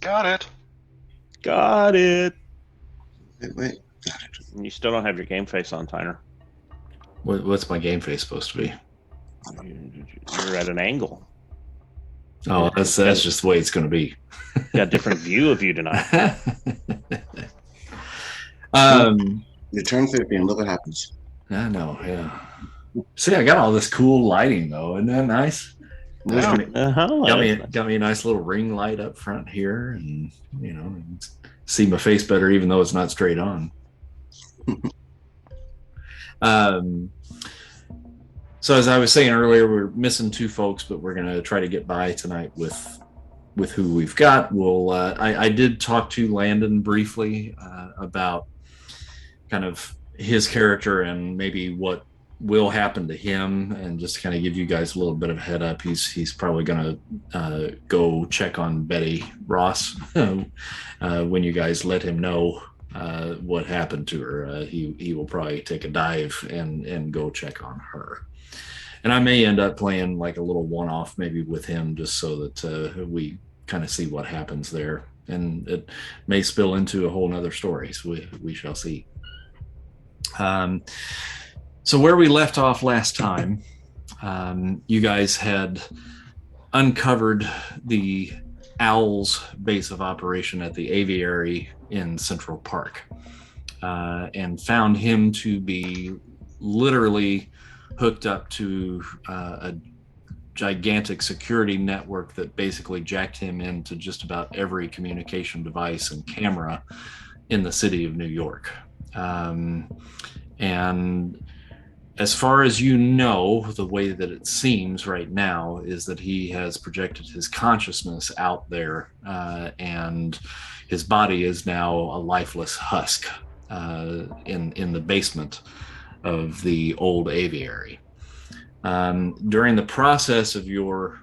Got it. Got it. Wait. Got it. You still don't have your game face on, Tyner. What's my game face supposed to be? You're at an angle. Oh, that's just the way it's going to be. Got a different view of you tonight. You turn 50 and look what happens. I know, yeah. See, I got all this cool lighting though, isn't that nice? Got Got me a nice little ring light up front here, and see my face better, even though it's not straight on. So as I was saying earlier, we're missing 2 folks, but we're gonna try to get by tonight with who we've got. I did talk to Landon briefly about kind of his character and maybe what will happen to him, and just to kind of give you guys a little bit of a head up, he's probably going to go check on Betty Ross when you guys let him know what happened to her. He will probably take a dive and go check on her. And I may end up playing like a little one-off maybe with him, just so that we kind of see what happens there. And it may spill into a whole nother story, so we shall see. So where we left off last time, you guys had uncovered the Owl's base of operation at the aviary in Central Park, and found him to be literally hooked up to a gigantic security network that basically jacked him into just about every communication device and camera in the city of New York. And as far as you know, the way that it seems right now is that he has projected his consciousness out there, and his body is now a lifeless husk in the basement of the old aviary. During the process of your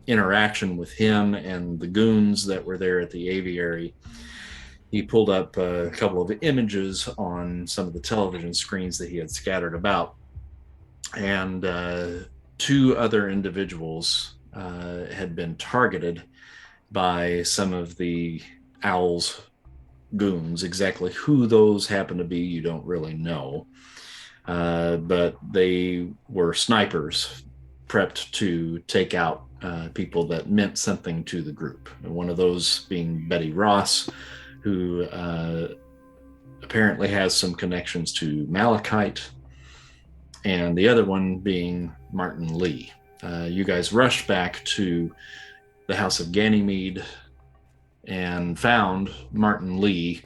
interaction with him and the goons that were there at the aviary, he pulled up a couple of images on some of the television screens that he had scattered about. And 2 other individuals had been targeted by some of the Owl's goons. Exactly who those happen to be, you don't really know. But they were snipers prepped to take out people that meant something to the group. And one of those being Betty Ross, who apparently has some connections to Malachite, and the other one being Martin Lee. You guys rushed back to the House of Ganymede and found Martin Lee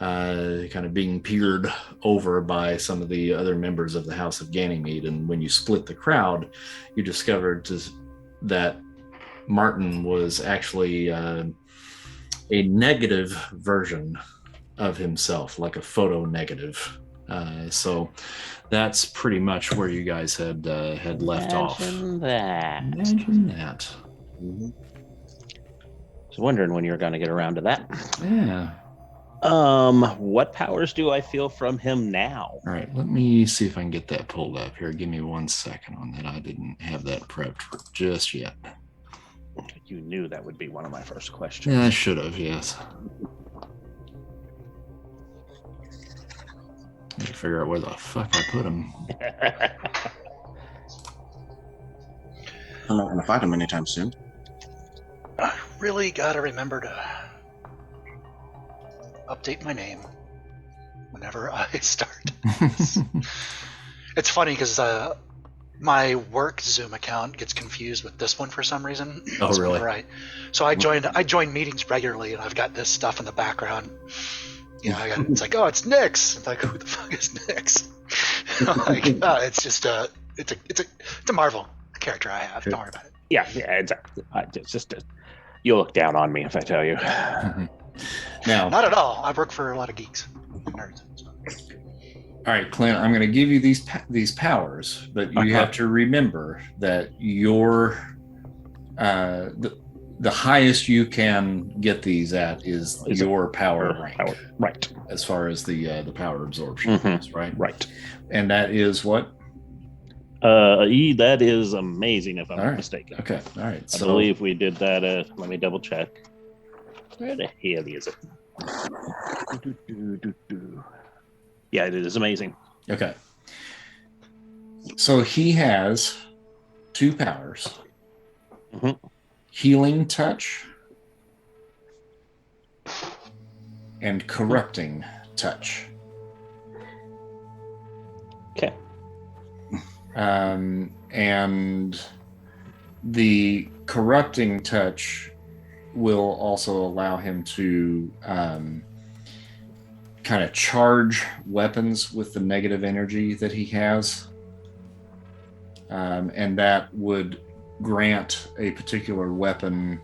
kind of being peered over by some of the other members of the House of Ganymede. And when you split the crowd, you discovered that Martin was actually a negative version of himself, like a photo negative. So that's pretty much where you guys had left off. Imagine that. Mm-hmm. I was wondering when you were going to get around to that. Yeah. What powers do I feel from him now? All right, let me see if I can get that pulled up here. Give me 1 second on that. I didn't have that prepped just yet. You knew that would be one of my first questions. Yeah, I should have, yes. I need to figure out where the fuck I put him. I'm not going to fight him anytime soon. I really gotta remember to update my name whenever I start. It's funny because my work Zoom account gets confused with this one for some reason. Oh, really? Right. So I join meetings regularly, and I've got this stuff in the background. You know, it's like, oh, it's Nyx. It's like, who the fuck is Nyx? It's just it's a Marvel character I have. Don't worry about it. Yeah, exactly. You'll look down on me if I tell you. Now, Not at all. I work for a lot of geeks, nerds. all right, Clint, I'm going to give you these powers, but you have to remember that your the highest you can get these at is your power rank. Right. As far as the power absorption is, right? Right. And that is what? That is amazing if I'm not mistaken. Okay. All right. I believe we did that. Let me double check. Where the hell is it? Yeah, it is amazing. Okay. So he has 2 powers. Mhm. Healing touch and corrupting touch. Okay. And the corrupting touch will also allow him to kind of charge weapons with the negative energy that he has. And that would grant a particular weapon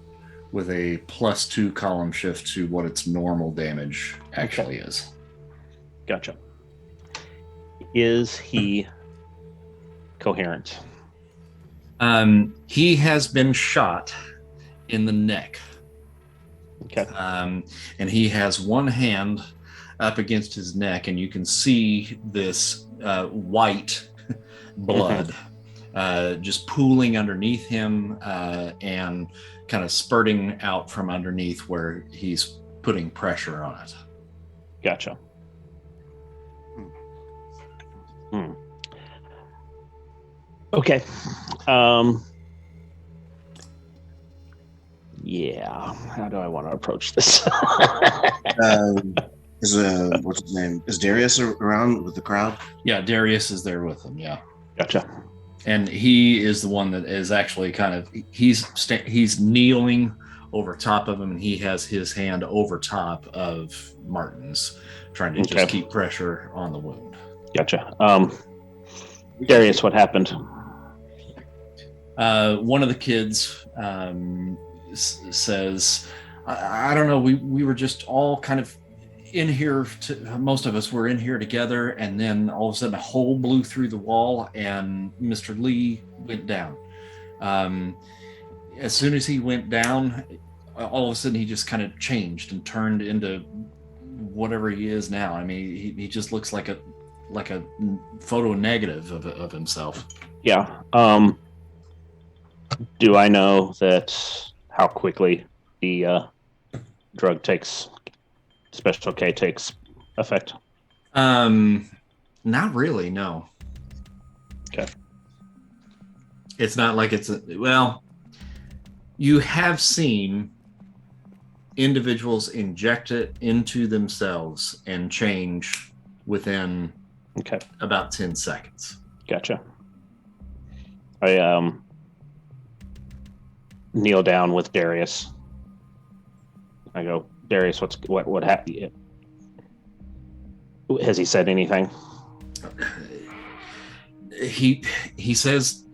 with a +2 column shift to what its normal damage actually is. Gotcha. Is he coherent? He has been shot in the neck. Okay. And he has one hand up against his neck, and you can see this white blood just pooling underneath him and kind of spurting out from underneath where he's putting pressure on it. Gotcha. Okay. Yeah. How do I want to approach this? What's his name? Is Darius around with the crowd? Yeah, Darius is there with him. Yeah. Gotcha. And he is the one that is actually kind of he's kneeling over top of him, and he has his hand over top of Martin's, trying to just keep pressure on the wound. Gotcha. Darius, what happened? One of the kids says, I don't know, we were just all kind of in here, most of us were in here together, and then all of a sudden a hole blew through the wall and Mr. Lee went down. As soon as he went down, all of a sudden he just kind of changed and turned into whatever he is now. I mean, he just looks like a photo negative of himself. Yeah. Do I know that how quickly the drug Special K takes effect? Not really, no. Okay. It's not like well, you have seen individuals inject it into themselves and change within about 10 seconds. Gotcha. I kneel down with Darius. I go, Darius, what happened? Has he said anything? He says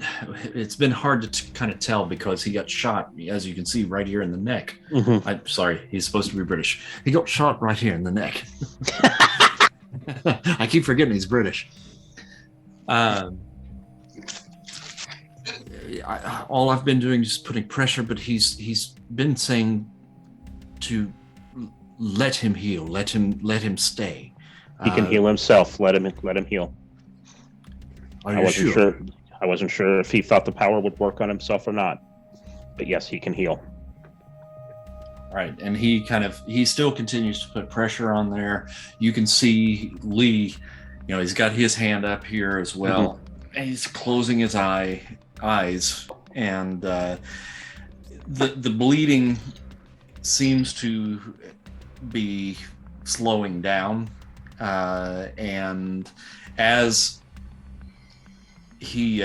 it's been hard to kind of tell because he got shot, as you can see, right here in the neck. Mm-hmm. I'm sorry, he's supposed to be British. He got shot right here in the neck. I keep forgetting he's British. All I've been doing is putting pressure, but he's been saying to let him heal, let him stay. He can heal himself. Let him heal. I wasn't sure if he thought the power would work on himself or not, but yes, he can heal. Right, and he still continues to put pressure on there. You can see Lee, he's got his hand up here as well, and he's closing his eyes, and the bleeding seems to be slowing down, and as he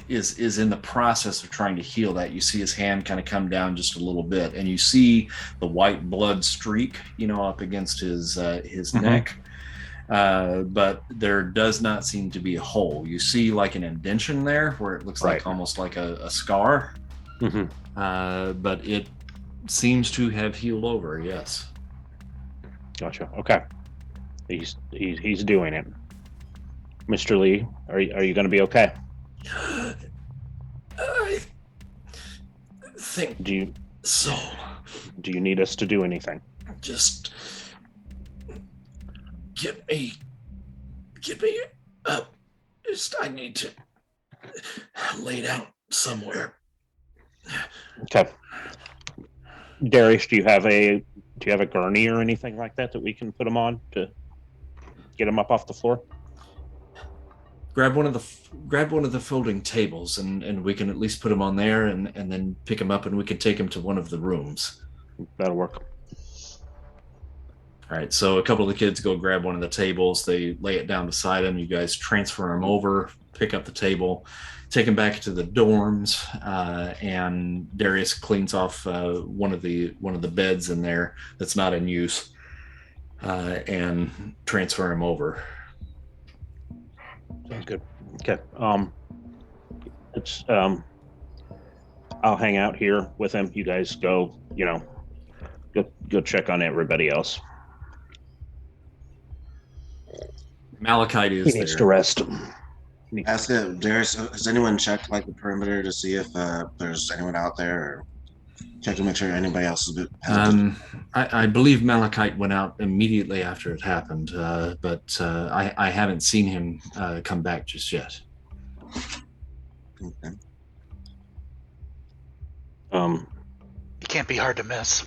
is in the process of trying to heal that, you see his hand kind of come down just a little bit, and you see the white blood streak, up against his neck, but there does not seem to be a hole. You see like an indentation there where it looks like almost like a scar, but it seems to have healed over. Yes. Gotcha. Okay. He's doing it. Mr. Lee, are you going to be okay? I think Do you so. Do you need us to do anything? Just get me up. I need to lay down somewhere. Okay. Darius, do you have a gurney or anything like that we can put him on to get him up off the floor? Grab one of the folding tables, and we can at least put him on there, and then pick him up, and we can take him to one of the rooms. That'll work. All right, so a couple of the kids go grab one of the tables. They lay it down beside him. You guys transfer him over, pick up the table, take him back to the dorms, and Darius cleans off one of the beds in there that's not in use, and transfer him over. Sounds good. Okay. It's I'll hang out here with him. You guys go check on everybody else. Malachite is He there. needs to rest. Ask it, Darius, has anyone checked like the perimeter to see if there's anyone out there, or check to make sure anybody else is I believe Malachite went out immediately after it happened, but I haven't seen him come back just yet. Okay. It can't be hard to miss.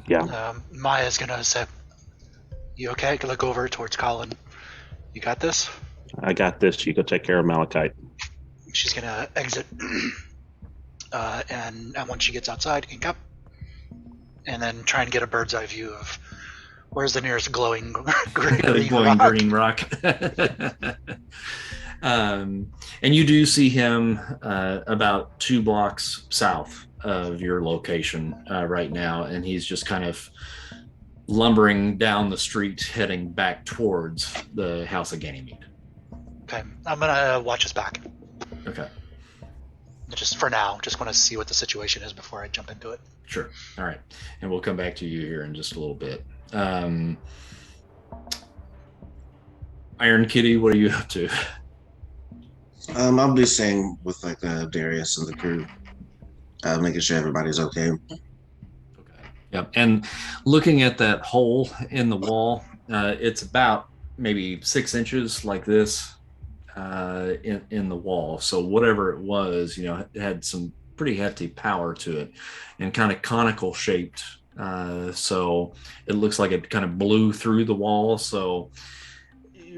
Yeah. Maya's gonna say, "You okay?" Look over towards Colin. You got this? I got this. You go take care of Malachite. She's gonna exit, and once she gets outside, ink up, and then try and get a bird's eye view of where's the nearest glowing green rock. And you do see him about 2 blocks south of your location right now, and he's just kind of lumbering down the street heading back towards the House of Ganymede. Okay, I'm gonna watch his back. Okay. Just for now, just want to see what the situation is before I jump into it. Sure. All right. And we'll come back to you here in just a little bit. Iron Kitty, what are you up to? I'll be staying with like Darius and the crew, making sure everybody's okay. Okay. Yep. And looking at that hole in the wall, it's about maybe 6 inches like this in the wall. So whatever it was, it had some pretty hefty power to it, and kind of conical shaped. So it looks like it kind of blew through the wall. So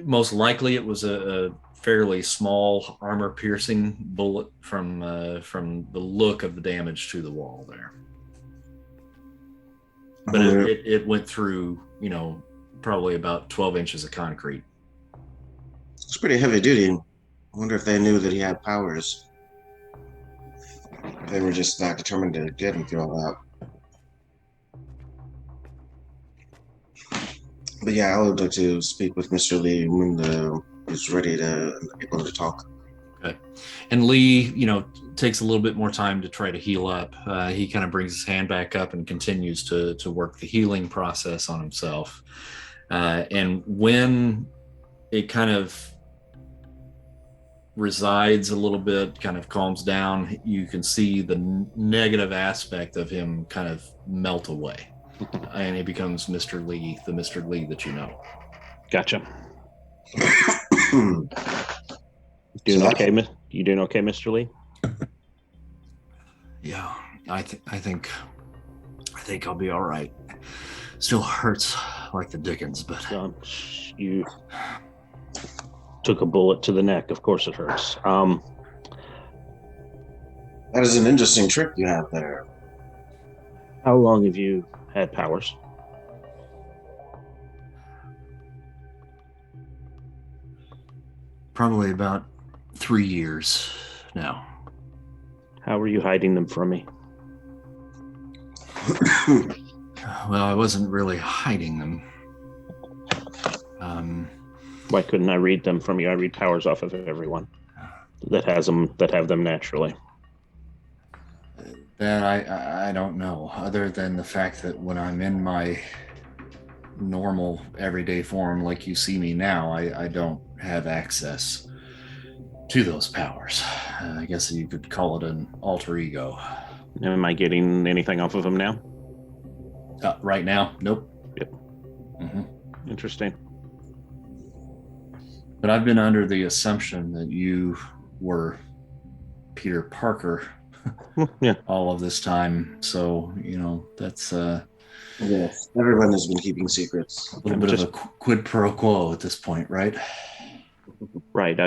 most likely it was a fairly small armor-piercing bullet from the look of the damage to the wall there. But it went through, probably about 12 inches of concrete. It's pretty heavy duty. I wonder if they knew that he had powers. They were just not determined to get him through all that. But yeah, I would like to speak with Mr. Lee when he's ready to able to talk. Okay. And Lee, takes a little bit more time to try to heal up. He kind of brings his hand back up and continues to work the healing process on himself. And when it kind of resides a little bit, kind of calms down, you can see the negative aspect of him kind of melt away. And he becomes Mr. Lee, the Mr. Lee that you know. Gotcha. Doing okay, you doing okay, Mr. Lee? Yeah, I think I'll be all right. Still hurts like the dickens, but you took a bullet to the neck. Of course, it hurts. That is an interesting trick you have there. How long have you had powers? Probably about 3 years now. How were you hiding them from me? Well, I wasn't really hiding them. Why couldn't I read them from you? I read powers off of everyone that have them naturally. That I don't know, other than the fact that when I'm in my normal everyday form like you see me now, I don't have access to those powers. I guess you could call it an alter ego. Am I getting anything off of them now? Right now, nope. Yep. Mm-hmm. Interesting. But I've been under the assumption that you were Peter Parker Yeah. all of this time. So, that's Yes, everyone has been keeping secrets. a little bit of a quid pro quo at this point, right? Right.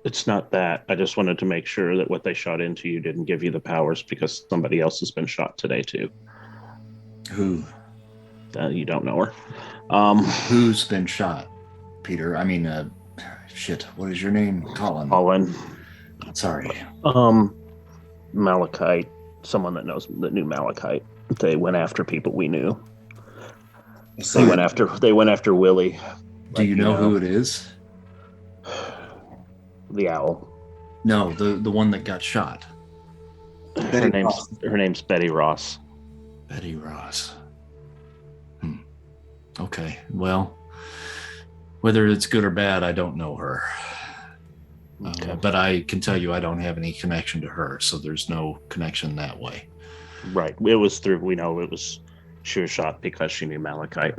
It's not that. I just wanted to make sure that what they shot into you didn't give you the powers, because somebody else has been shot today too. Who? You don't know her. Who's been shot, Peter? I mean, shit. What is your name? Colin. Colin. Sorry. Malachite. Someone that knew Malachite. They went after people we knew. They went after Willie. Do you know who it is? The owl. No, the one that got shot. Her name's Betty Ross. Betty Ross. Okay. Well, whether it's good or bad, I don't know her. Okay. But I can tell you I don't have any connection to her, so there's no connection that way. Right. It was through. We know it was. She was shot because she knew Malachite.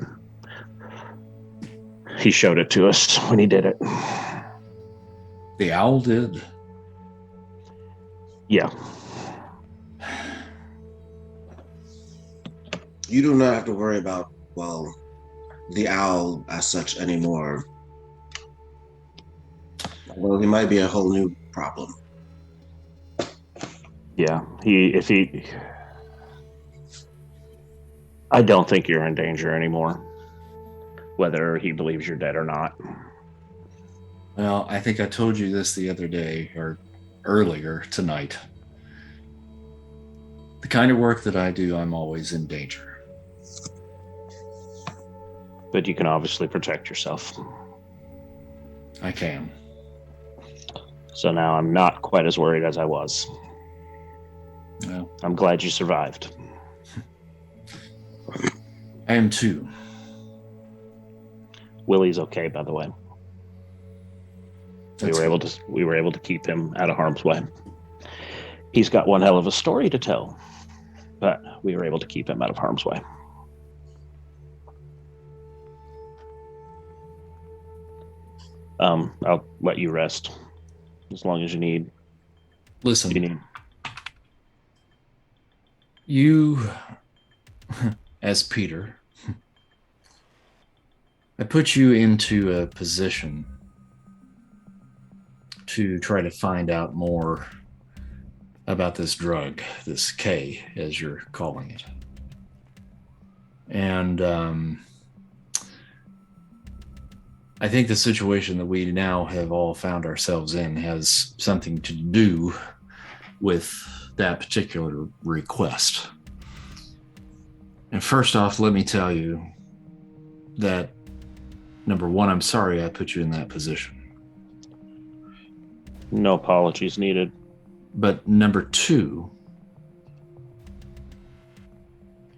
He showed it to us when he did it. The owl did. Yeah. You do not have to worry about, the owl as such anymore. Well, he might be a whole new problem. Yeah. I don't think you're in danger anymore, whether he believes you're dead or not. Well, I think I told you this the other day or earlier tonight. The kind of work that I do, I'm always in danger. But you can obviously protect yourself. I can. So now I'm not quite as worried as I was. Well, I'm glad you survived. I am too. Willie's okay, by the way. We were able to keep him out of harm's way. He's got one hell of a story to tell, but we were able to keep him out of harm's way. I'll let you rest as long as you need. Listen, you, as Peter, I put you into a position to try to find out more about this drug, this K, as you're calling it. And I think the situation that we now have all found ourselves in has something to do with that particular request. And first off, let me tell you that, number one, I'm sorry I put you in that position. No apologies needed. But number two,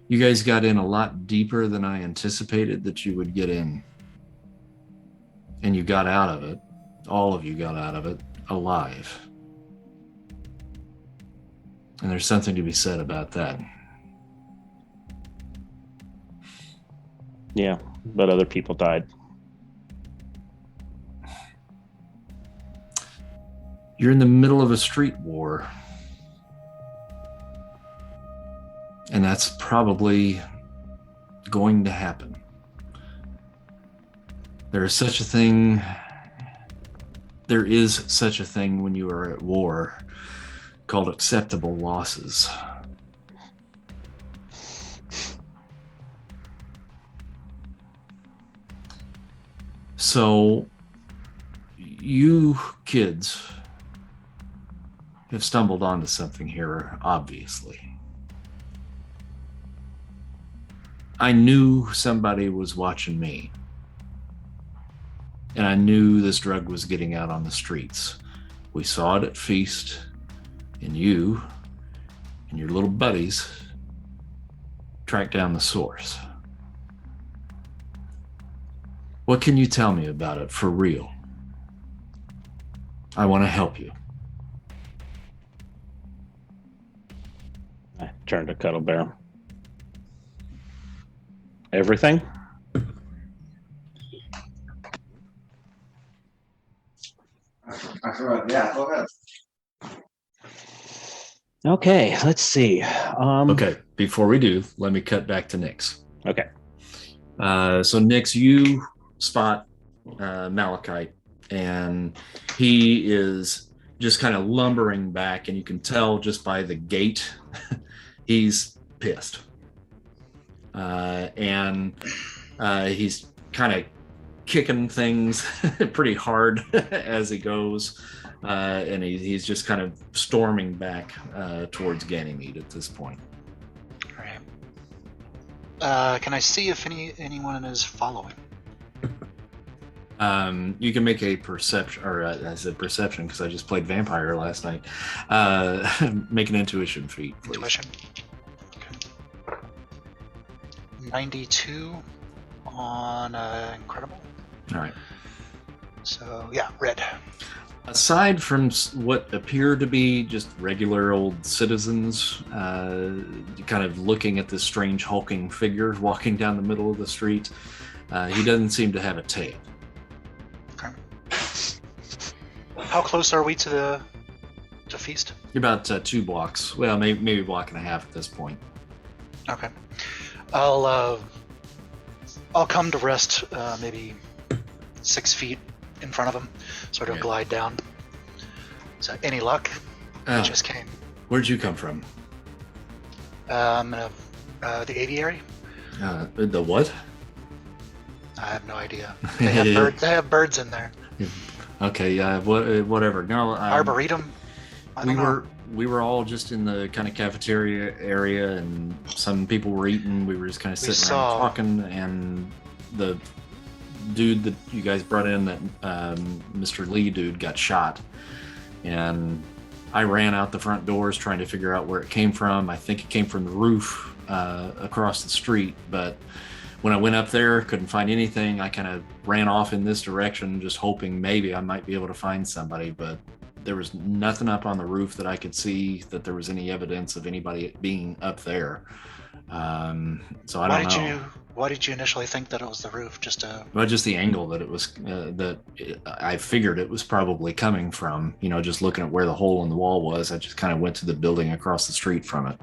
you guys got in a lot deeper than I anticipated that you would get in. And you got out of it, all of you got out of it, alive. And there's something to be said about that. Yeah, but other people died. You're in the middle of a street war. And that's probably going to happen. There is such a thing when you are at war called acceptable losses. So you kids have stumbled onto something here, obviously. I knew somebody was watching me. And I knew this drug was getting out on the streets. We saw it at Feast, and you and your little buddies tracked down the source. What can you tell me about it for real? I want to help you. I turned to Cuddle Bear. Everything? I forgot. Yeah, go ahead. Okay, let's see. Okay, before we do, let me cut back to Nyx. Okay. So Nyx, you spot Malachite, and he is just kind of lumbering back, and you can tell just by the gait, he's pissed. And he's kind of kicking things pretty hard as he goes. And he's just kind of storming back towards Ganymede at this point. All right. Can I see if anyone is following? You can make a perception, or I said perception because I just played vampire last night. Make an intuition feat, please. Intuition. Okay. 92 on incredible. All right. So yeah, red. Aside from what appear to be just regular old citizens, kind of looking at this strange hulking figure walking down the middle of the street, he doesn't seem to have a tail. Okay. How close are we to the feast? You're about 2 blocks. Well, maybe a block and a half at this point. Okay. I'll come to rest maybe 6 feet in front of him, sort of glide down. So any luck? I just came. Where'd you come from? The aviary? The what? I have no idea. They have birds in there. Okay, whatever. No, Arboretum? I don't know. We were all just in the kind of cafeteria area, and some people were eating. We were just kind of sitting around talking, and the dude that you guys brought in, that Mr. Lee dude, got shot, and I ran out the front doors trying to figure out where it came from. I think it came from the roof across the street, but when I went up there, couldn't find anything. I kind of ran off in this direction, just hoping maybe I might be able to find somebody, but there was nothing up on the roof that I could see that there was any evidence of anybody being up there. So I don't know. Why did you initially think that it was the roof? Just the angle that it was, I figured it was probably coming from, just looking at where the hole in the wall was. I just kind of went to the building across the street from it.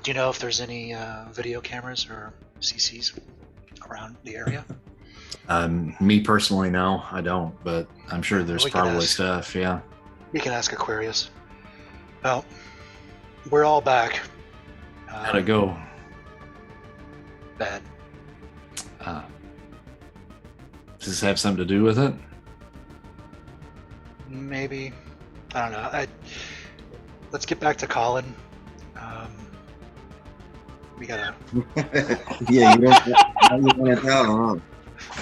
Do you know if there's any video cameras or CCs around the area? Me personally, no, I don't, but I'm sure there's probably stuff, yeah. We can ask Aquarius. Well, we're all back. How'd it go? Bad. Does this have something to do with it? Maybe. I don't know. Let's get back to Colin. We gotta. Yeah, you don't want to tell,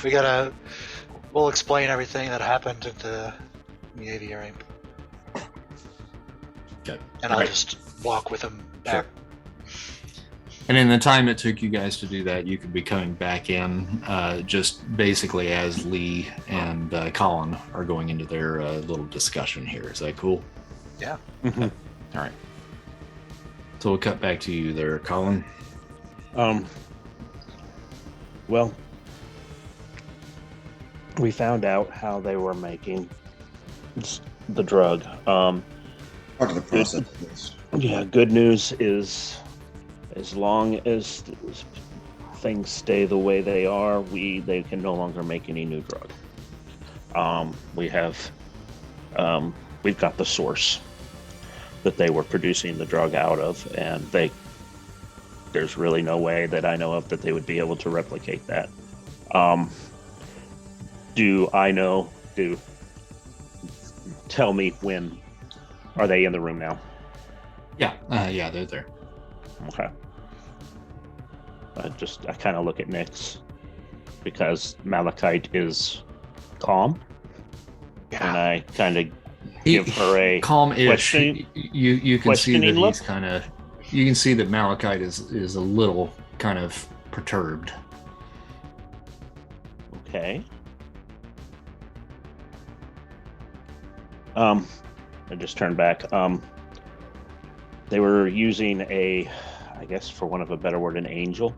huh? We'll explain everything that happened at the aviary. Okay. And I'll just walk with him back. Sure. And in the time it took you guys to do that, you could be coming back in just basically as Lee and Colin are going into their little discussion here. Is that cool? Yeah. Mm-hmm. All right. So we'll cut back to you there, Colin. Well, we found out how they were making the drug. Part of the process. Yeah, good news is, as long as things stay the way they are, they can no longer make any new drug. We've got the source that they were producing the drug out of, and there's really no way that I know of that they would be able to replicate that. Tell me when. Are they in the room now? Yeah, they're there. Okay. I kind of look at Nyx because Malachite is calm, and I kind of give her a calm-ish. You can see that look. he's kind of. You can see that Malachite is a little kind of perturbed. Okay. I just turned back. They were using I guess for want of a better word, an angel,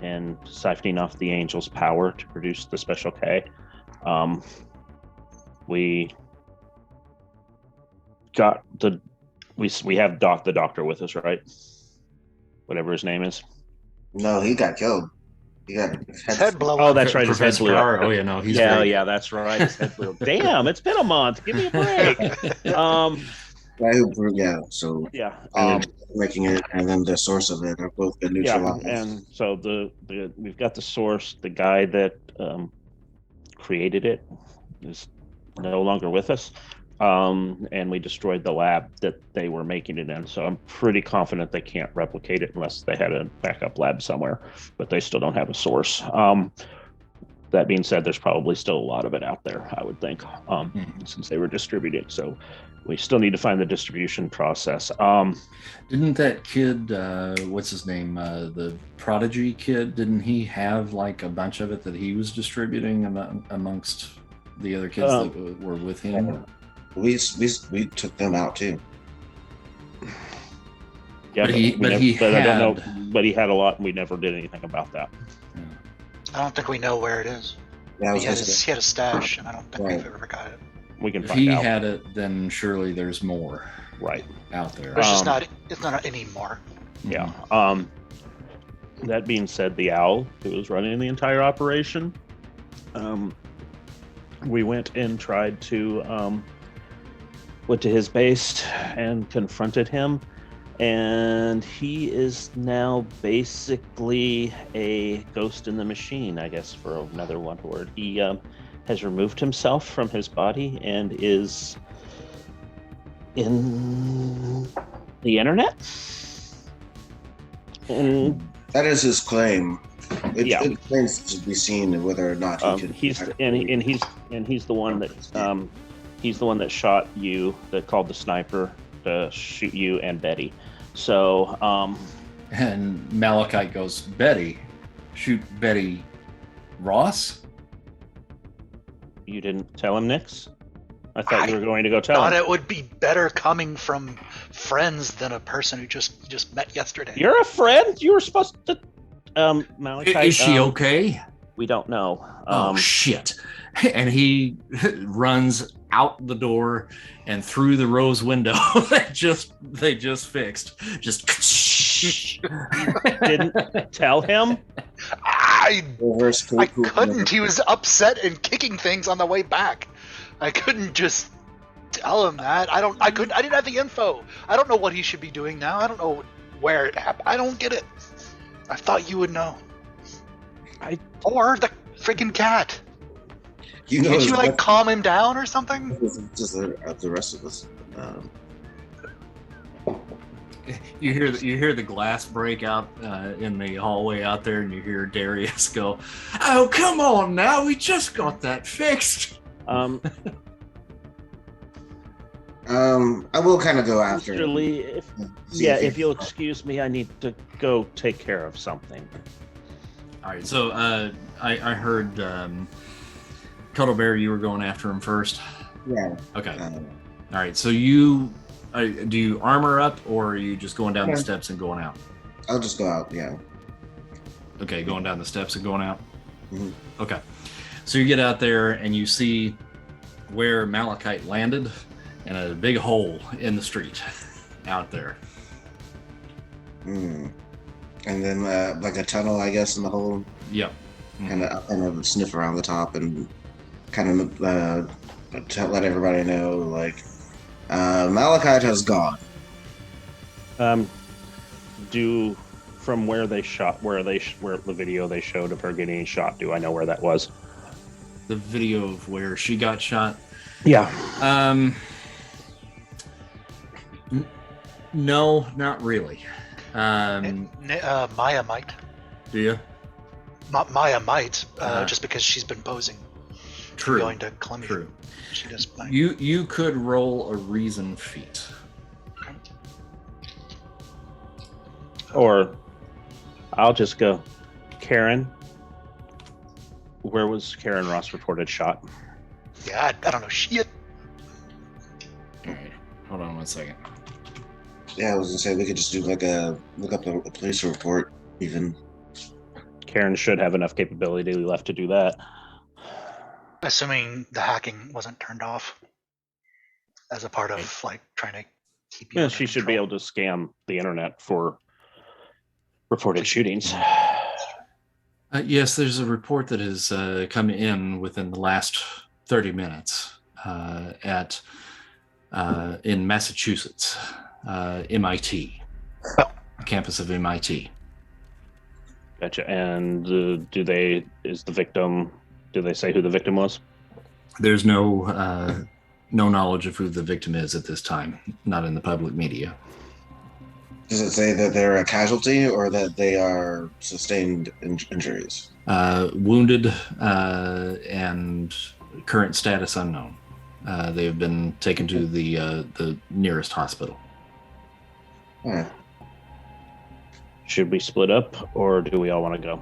and siphoning off the angel's power to produce the special K. We got We have the doctor with us, right? Whatever his name is. No, he got killed. He got His head blew Oh, up. that's right. His head Professor blew up. Power. Oh yeah, no, he's yeah, very yeah, that's right. His head blew up. Damn, it's been a month. Give me a break. guy who, yeah. So Yeah. making it and then the source of it have both been Yeah, neutralized. and so we've got the source. The guy that created it is no longer with us, and we destroyed the lab that they were making it in. So I'm pretty confident they can't replicate it unless they had a backup lab somewhere, but they still don't have a source. That being said, there's probably still a lot of it out there, I would think, since they were distributing. So we still need to find the distribution process. Didn't that kid, what's his name, the Prodigy kid? Didn't he have like a bunch of it that he was distributing amongst the other kids that were with him? We took them out too. Yeah, but he I don't know. But he had a lot, and we never did anything about that. I don't think we know where it is. Yeah, He had a stash, and I don't think Right. we've ever got it. We can If find he out. had it, then surely there's more Right. out there. It's just not. It's not anymore. Yeah. That being said, the owl who was running the entire operation, we went and tried to went to his base and confronted him, and he is now basically a ghost in the machine, I guess, for another one word. He has removed himself from his body and is in the internet. And that is his claim. It Yeah. remains to be seen whether or not he can. he's the one that he's the one that shot you, that called the sniper to shoot you and Betty. So And Malachite goes, Betty, shoot Betty Ross? you didn't tell him, Nix? I thought you were going to go tell Thought him. it would be better coming from friends than a person who just met yesterday. You're a friend. You were supposed to. Malachite, Is she okay? We don't know. Oh shit! And he runs out the door and through the rose window they just fixed. Just Didn't tell him. I I couldn't. He was upset and kicking things on the way back. I couldn't just tell him that. I didn't have the info. I don't know what he should be doing now. I don't know where it happened. I don't get it. I thought you would know. Or the freaking cat. Can't you like calm him down or something? Just the rest of us. You hear the glass break out in the hallway out there, and you hear Darius go, "Oh, come on now, we just got that fixed." I will kind of go after. Mr. Lee, if you'll excuse me, I need to go take care of something. All right, so I heard Cuddle Bear, you were going after him first. Yeah. Okay. All right, so you do you armor up, or are you just going down the steps and going out? I'll just go out. Yeah. Okay, going down the steps and going out. Mm-hmm. Okay, so you get out there and you see where Malachite landed, and a big hole in the street out there. Mm. And then like a tunnel, I guess, in the hole. Yep. Kind of sniff around the top and kind of let everybody know, like, Malachite has gone. From where they shot, where the video they showed of her getting shot, do I know where that was? The video of where she got shot. Yeah. No, not really. Maya might. Do you? Maya might, just because she's been posing. True. Going to Columbia. True. She just might. You could roll a reason feat. Or I'll just go. Karen, where was Karen Ross reported shot? Yeah, I don't know shit. All right, hold on 1 second. Yeah, I was gonna say we could just do like look up a police report even. Karen should have enough capability left to do that. Assuming the hacking wasn't turned off as a part of like trying to keep you Yeah, under she should be control. able to scan the internet for reported shootings. Yes, there's a report that has come in within the last 30 minutes in Massachusetts, MIT, Oh. campus of MIT. Gotcha. And do they say who the victim was? There's no knowledge of who the victim is at this time, not in the public media. Does it say that they're a casualty or that they are sustained injuries? Wounded and current status unknown. They have been taken to the nearest hospital. All right. Should we split up, or do we all want to go?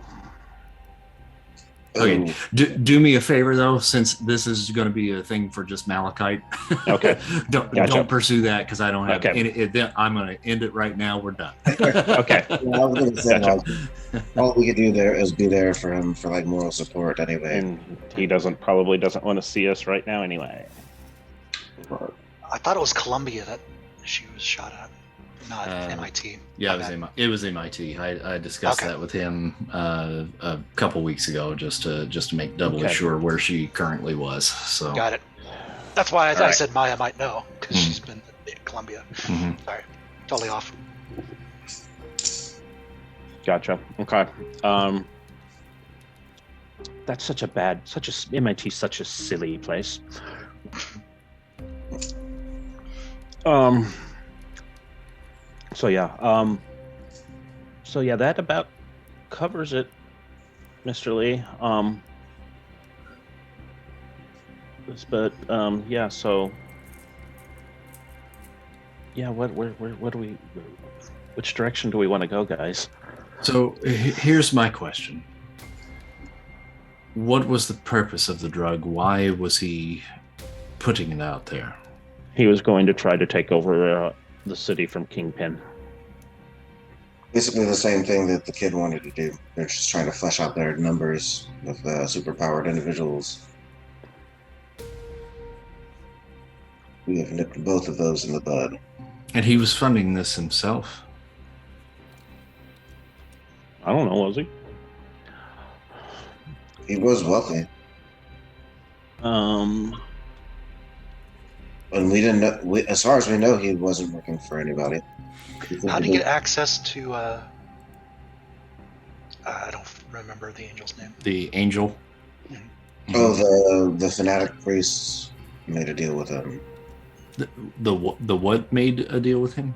Okay, do me a favor though, since this is going to be a thing for just Malachite. Okay. Don't pursue that because I don't have Okay. any. I'm going to end it right now. We're done. Okay. Yeah, I was gonna say, Gotcha. all we could do there is be there for him for like moral support anyway. And he probably doesn't want to see us right now anyway. I thought it was Columbia that she was shot at, not MIT. Yeah, it was MIT. I discussed Okay. that with him a couple weeks ago, just to make doubly Okay. sure where she currently was. So Got it. That's why I All right. said Maya might know, because she's been at Columbia. Mhm. Sorry, totally off. Gotcha. Okay. That's MIT's such a silly place. So yeah, that about covers it, Mr. Lee. Yeah, so yeah, what do we, which direction do we want to go, guys? So here's my question. What was the purpose of the drug? Why was he putting it out there? He was going to try to take over the city from Kingpin. Basically the same thing that the kid wanted to do. They're just trying to flesh out their numbers with superpowered individuals. We have nipped both of those in the bud. And he was funding this himself. I don't know, was he? He was wealthy, Um, and we didn't know. As far as we know, he wasn't working for anybody. How did he get access to? I don't remember the angel's name. The angel. Oh, the fanatic priests made a deal with him. The what made a deal with him?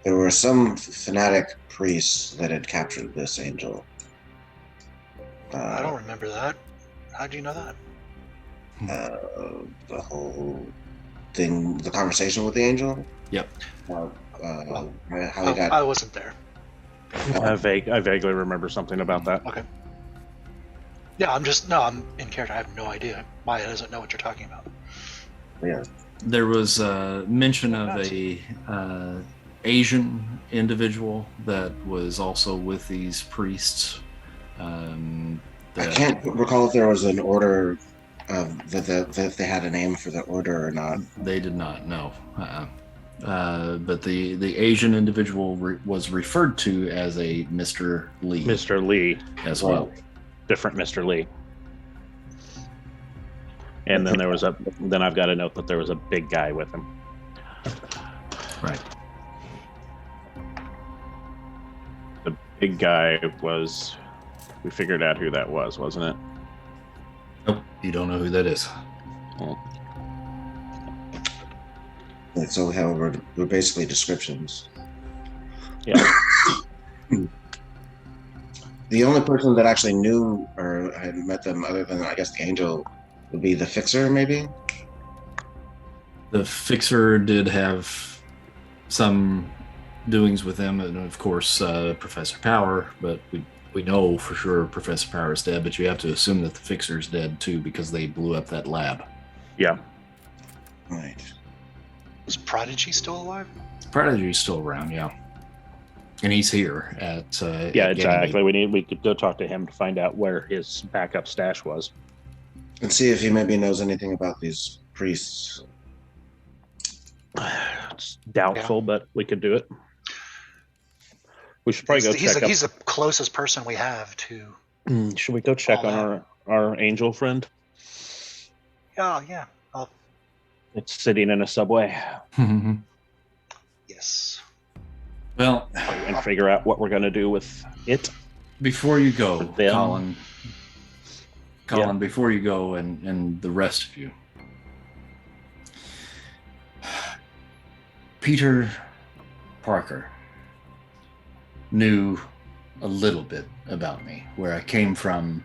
There were some fanatic priests that had captured this angel. I don't remember that. How do you know that? The whole thing, the conversation with the angel. Yep. How he got. I wasn't there. I vaguely remember something about that. Okay. Yeah, I'm in character. I have no idea. Maya doesn't know what you're talking about. Yeah. There was mention of a Asian individual that was also with these priests. I can't recall if there was an order that they had a name for the order or not. They did not know. But the Asian individual was referred to as a Mr. Lee. Mr. Lee as well. Different Mr. Lee. And then then I've got a note that there was a big guy with him. Right. The big guy we figured out who that was, wasn't it? Nope. You don't know who that is. And so we're basically descriptions. Yeah. The only person that actually knew or had met them, other than I guess the angel, would be the Fixer, maybe. The Fixer did have some doings with them, and of course Professor Power. But we know for sure Professor Power is dead. But you have to assume that the Fixer's dead too because they blew up that lab. Yeah. Right. Is Prodigy still alive? Prodigy's still around, yeah. And he's here at Yeah, at exactly. We could go talk to him to find out where his backup stash was. And see if he maybe knows anything about these priests. It's doubtful, but we could do it. We should probably He's the closest person we have to. Should we go check on our angel friend? Oh, yeah. It's sitting in a subway. Yes. Well, and figure out what we're going to do with it. Before you go, Colin, before you go and the rest of you, Peter Parker knew a little bit about me, where I came from,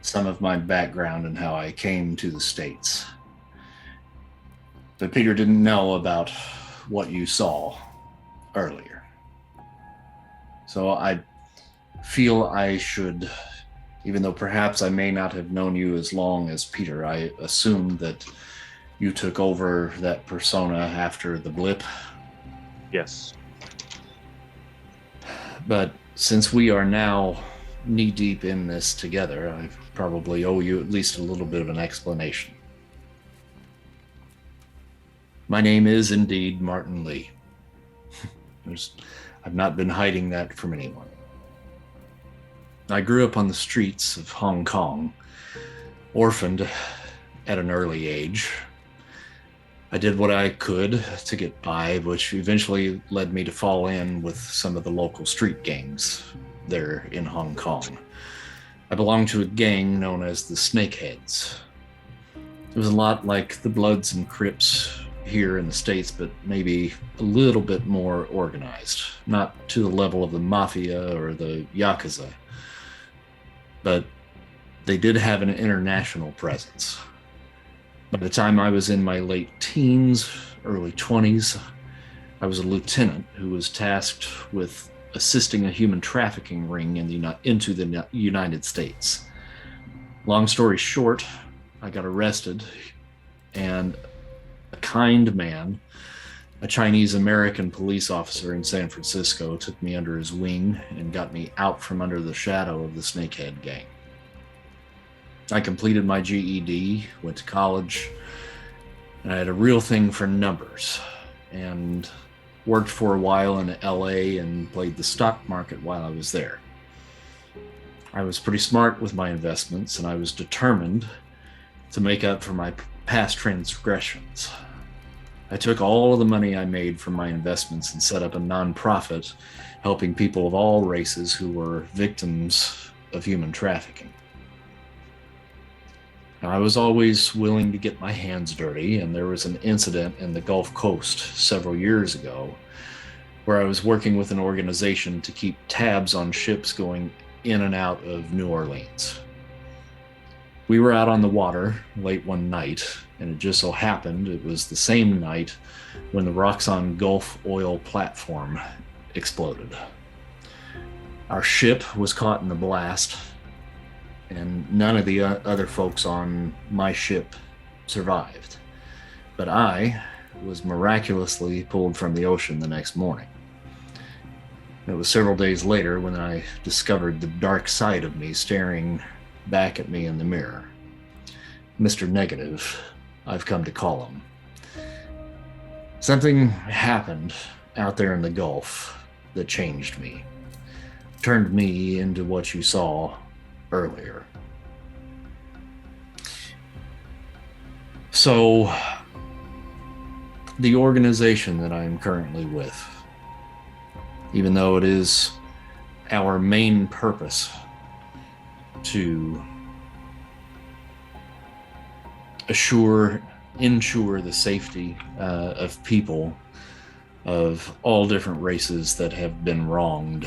some of my background, and how I came to the States. But Peter didn't know about what you saw earlier. So I feel I should, even though perhaps I may not have known you as long as Peter, I assumed that you took over that persona after the blip. Yes. But since we are now knee-deep in this together, I probably owe you at least a little bit of an explanation. My name is indeed Martin Lee. I've not been hiding that from anyone. I grew up on the streets of Hong Kong, orphaned at an early age. I did what I could to get by, which eventually led me to fall in with some of the local street gangs there in Hong Kong. I belonged to a gang known as the Snakeheads. It was a lot like the Bloods and Crips here in the States, but maybe a little bit more organized. Not to the level of the Mafia or the Yakuza, but they did have an international presence. By the time I was in my late teens, early 20s, I was a lieutenant who was tasked with assisting a human trafficking ring into the United States. Long story short, I got arrested, and a kind man, a Chinese-American police officer in San Francisco, took me under his wing and got me out from under the shadow of the Snakehead gang. I completed my GED, went to college, and I had a real thing for numbers, and worked for a while in LA and played the stock market while I was there. I was pretty smart with my investments, and I was determined to make up for my past transgressions. I took all of the money I made from my investments and set up a nonprofit helping people of all races who were victims of human trafficking. Now, I was always willing to get my hands dirty, and there was an incident in the Gulf Coast several years ago where I was working with an organization to keep tabs on ships going in and out of New Orleans. We were out on the water late one night, and it just so happened it was the same night when the Roxxon Gulf oil platform exploded. Our ship was caught in the blast, and none of the other folks on my ship survived. But I was miraculously pulled from the ocean the next morning. It was several days later when I discovered the dark side of me staring back at me in the mirror. Mr. Negative, I've come to call him. Something happened out there in the Gulf that changed me, turned me into what you saw earlier. So, the organization that I'm currently with, even though it is our main purpose to ensure the safety of people of all different races that have been wronged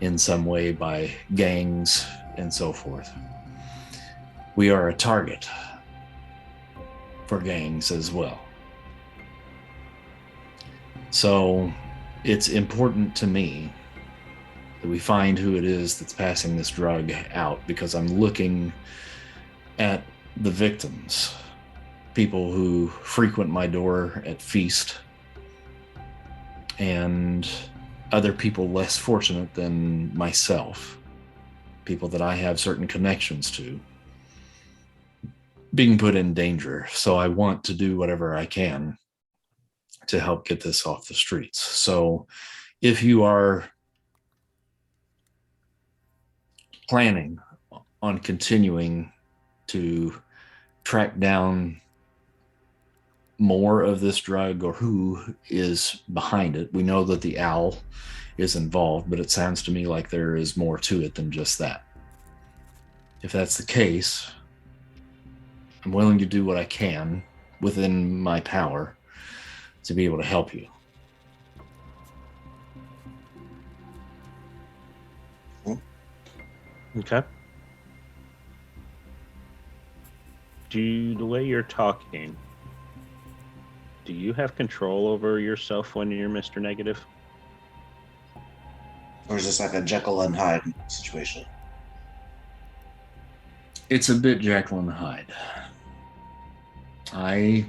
in some way by gangs and so forth. We are a target for gangs as well. So it's important to me that we find who it is that's passing this drug out, because I'm looking at the victims, people who frequent my door at feast, and other people less fortunate than myself, people that I have certain connections to, being put in danger. So I want to do whatever I can to help get this off the streets. So if you are planning on continuing to track down more of this drug or who is behind it, we know that the owl is involved, but it sounds to me like there is more to it than just that. If that's the case, I'm willing to do what I can within my power to be able to help you. Okay. The way you're talking, do you have control over yourself when you're Mr. Negative? Or is this like a Jekyll and Hyde situation? It's a bit Jekyll and Hyde. I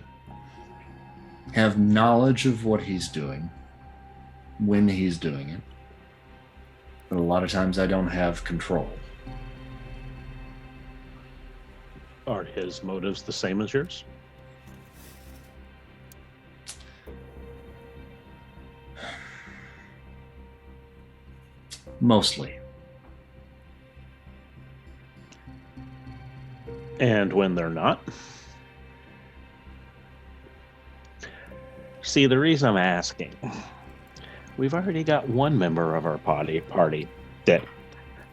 have knowledge of what he's doing, when he's doing it, but a lot of times I don't have control. Are his motives the same as yours? Mostly. And when they're not? See, the reason I'm asking, we've already got one member of our party that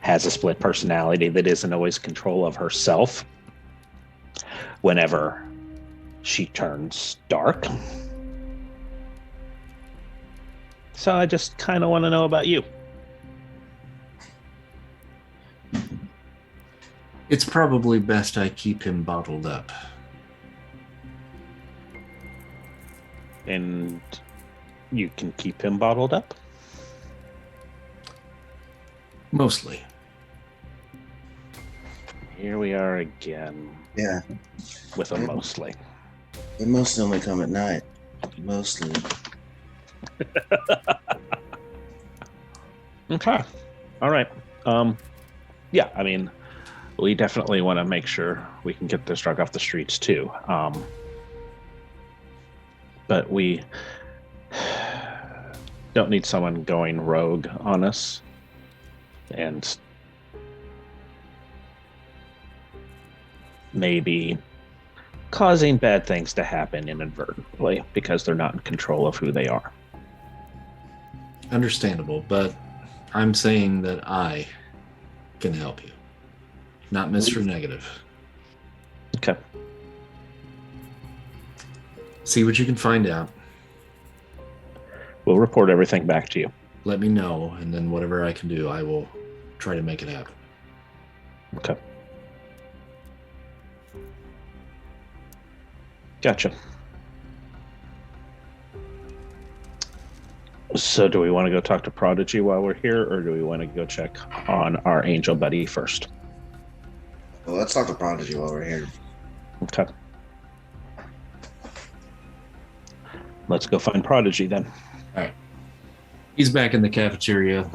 has a split personality that isn't always control of herself whenever she turns dark. So I just kind of want to know about you. It's probably best I keep him bottled up. And you can keep him bottled up? Mostly. Here we are again. Yeah. With a mostly. They mostly only come at night. Mostly. Okay. All right. Yeah, I mean, we definitely want to make sure we can get this drug off the streets too. But we don't need someone going rogue on us and maybe causing bad things to happen inadvertently because they're not in control of who they are. Understandable, but I'm saying that I can help you, not Mr. Negative. Okay. See what you can find out. We'll report everything back to you. Let me know, and then whatever I can do, I will try to make it happen. Okay. Gotcha. So do we want to go talk to Prodigy while we're here, or do we want to go check on our angel buddy first? Well, let's talk to Prodigy while we're here. Okay. Let's go find Prodigy then. All right. He's back in the cafeteria,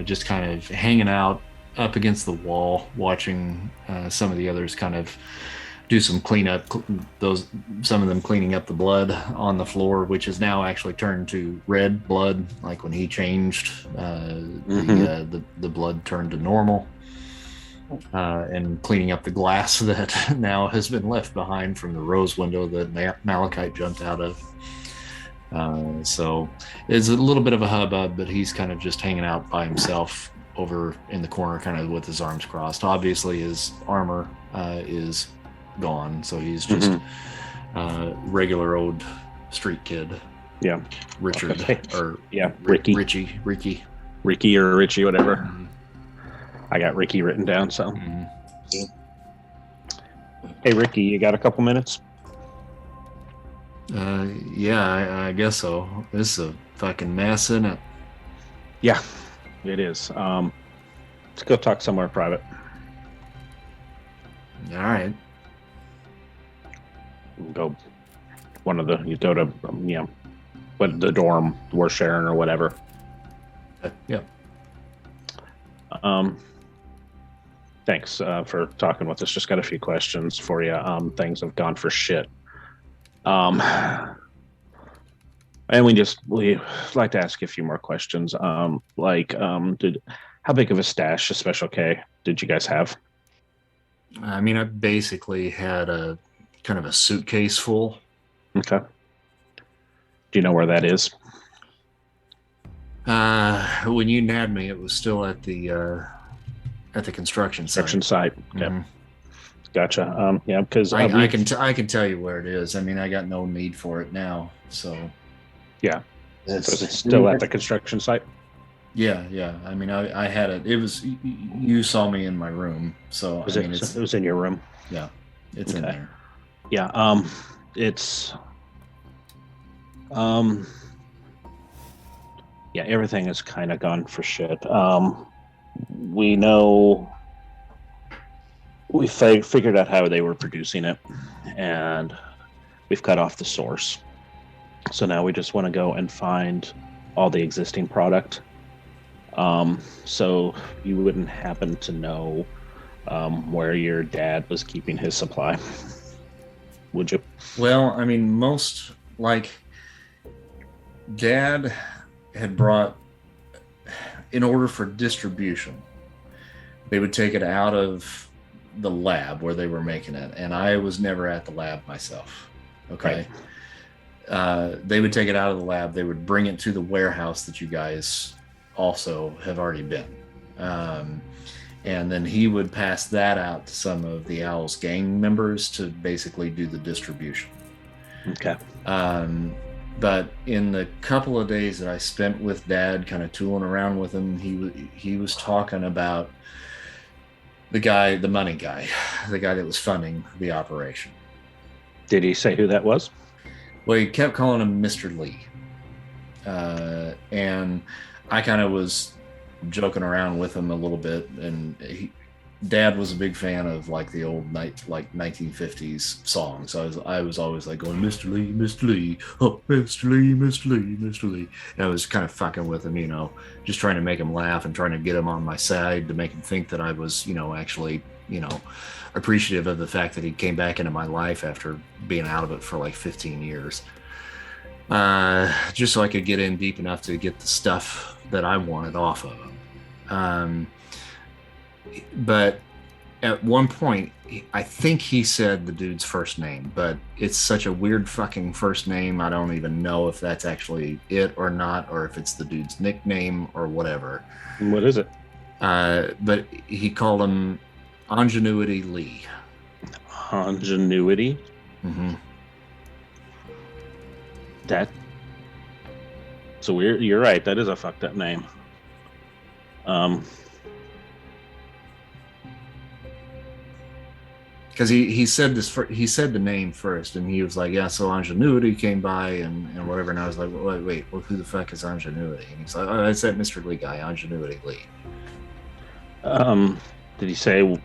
just kind of hanging out up against the wall, watching some of the others kind of do some cleanup. Some of them cleaning up the blood on the floor, which has now actually turned to red blood, like when he changed. The blood turned to normal, and cleaning up the glass that now has been left behind from the rose window that Malachite jumped out of. So it's a little bit of a hubbub, but he's kind of just hanging out by himself over in the corner, kind of with his arms crossed. Obviously his armor is gone, so he's just regular old street kid. Yeah. Richard. Okay. Or yeah, Ricky, or Richie, whatever. Mm-hmm. I got Ricky written down, so. Mm-hmm. Hey Ricky, you got a couple minutes? Yeah, I guess so. This is a fucking mess, isn't it? Yeah, it is. Let's go talk somewhere private. All right. You go to, the dorm we're sharing or whatever. Yeah. Thanks for talking with us. Just got a few questions for you. Things have gone for shit. And we like to ask you a few more questions. How big of a stash of Special K did you guys have? I mean, I basically had a kind of a suitcase full. Okay. Do you know where that is? When you nabbed me, it was still at the construction site. Okay. Mm-hmm. Gotcha. Yeah, because I can tell you where it is. I mean, I got no need for it now. So yeah, so is it still at the construction site? Yeah. I mean, I had it. It was, you saw me in my room, so it was in your room. Yeah, it's in there. Yeah. It's yeah, everything is kind of gone for shit. We know we figured out how they were producing it, and we've cut off the source. So now we just want to go and find all the existing product. So you wouldn't happen to know where your dad was keeping his supply, would you? Well, I mean, Dad had brought, in order for distribution, they would take it out of the lab where they were making it, and I was never at the lab myself. Okay. Right. They would take it out of the lab, they would bring it to the warehouse that you guys also have already been, and then he would pass that out to some of the Owl's gang members to basically do the distribution. Okay. But in the couple of days that I spent with Dad, kind of tooling around with him, he was talking about the money guy, the guy that was funding the operation. Did he say who that was? Well, he kept calling him Mr. Lee. And I kind of was joking around with him a little bit, and Dad was a big fan of like the old 1950s songs. So I was always like going, Mr. Lee, Mr. Lee, oh, Mr. Lee, Mr. Lee, Mr. Lee. And I was kind of fucking with him, just trying to make him laugh and trying to get him on my side to make him think that I was, actually, appreciative of the fact that he came back into my life after being out of it for like 15 years. Just so I could get in deep enough to get the stuff that I wanted off of him. But at one point, I think he said the dude's first name, but it's such a weird fucking first name. I don't even know if that's actually it or not, or if it's the dude's nickname or whatever. What is it? But he called him Ingenuity Lee. Ingenuity? Mm-hmm. So weird. You're right. That is a fucked up name. Because he said he said the name first, and he was like, yeah, so Ingenuity came by and whatever, and I was like, wait, well, who the fuck is Ingenuity? And he's like, oh, it's that Mr. Lee guy, Ingenuity Lee. Did he say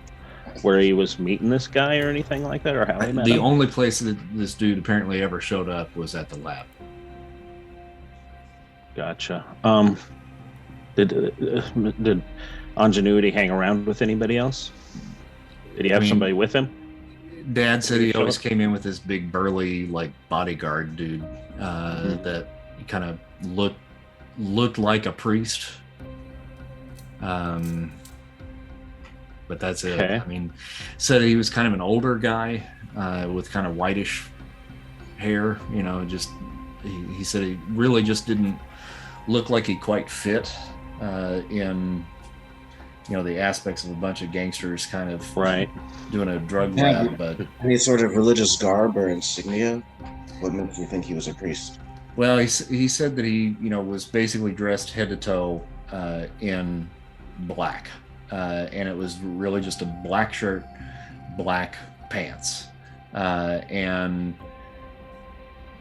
where he was meeting this guy or anything like that, or how he met him? The only place that this dude apparently ever showed up was at the lab. Gotcha. Did Ingenuity hang around with anybody else? Did he have somebody with him? Dad said he always came in with this big burly like bodyguard dude that kind of looked like a priest. But that's it. Okay. I mean, said he was kind of an older guy with kind of whitish hair. Just he said he really just didn't look like he quite fit in the aspects of a bunch of gangsters kind of doing a drug lab. But any sort of religious garb or insignia? What makes you think he was a priest? Well, he said that he was basically dressed head to toe in black, and it was really just a black shirt, black pants, and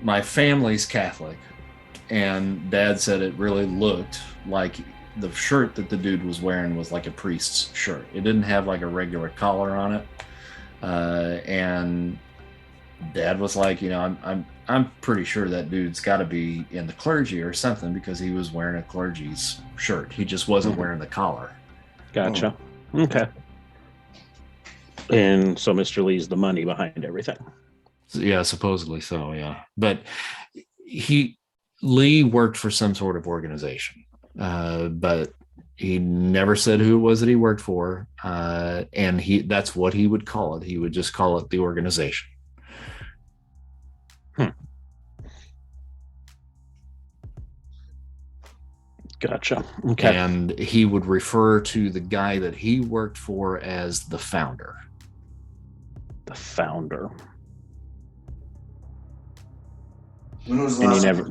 my family's Catholic, and Dad said it really looked like the shirt that the dude was wearing was like a priest's shirt. It didn't have like a regular collar on it, and Dad was like, I'm pretty sure that dude's got to be in the clergy or something, because he was wearing a clergy's shirt. He just wasn't wearing the collar. Gotcha. Okay. And so Mr. Lee's the money behind everything. Yeah, supposedly so. Yeah, but Lee worked for some sort of organization, but he never said who it was that he worked for, and that's what he would call it. He would just call it the organization. Gotcha. Okay. And he would refer to the guy that he worked for as the founder. The founder. When was the And last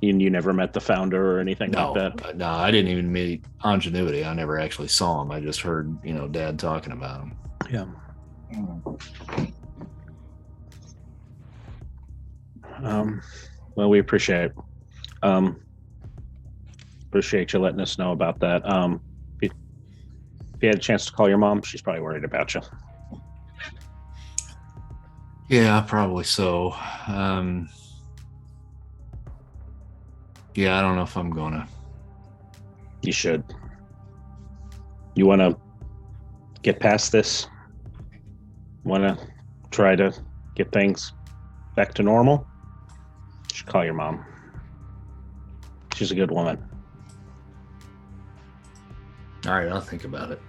you never met the founder or anything like that? No, I didn't even meet Ingenuity. I never actually saw him. I just heard, Dad talking about him. Yeah. Well, we appreciate you letting us know about that. If you had a chance to call your mom, she's probably worried about you. Yeah, probably so. Yeah, I don't know if I'm gonna. You should. You want to get past this? Want to try to get things back to normal? You should call your mom. She's a good woman. All right, I'll think about it.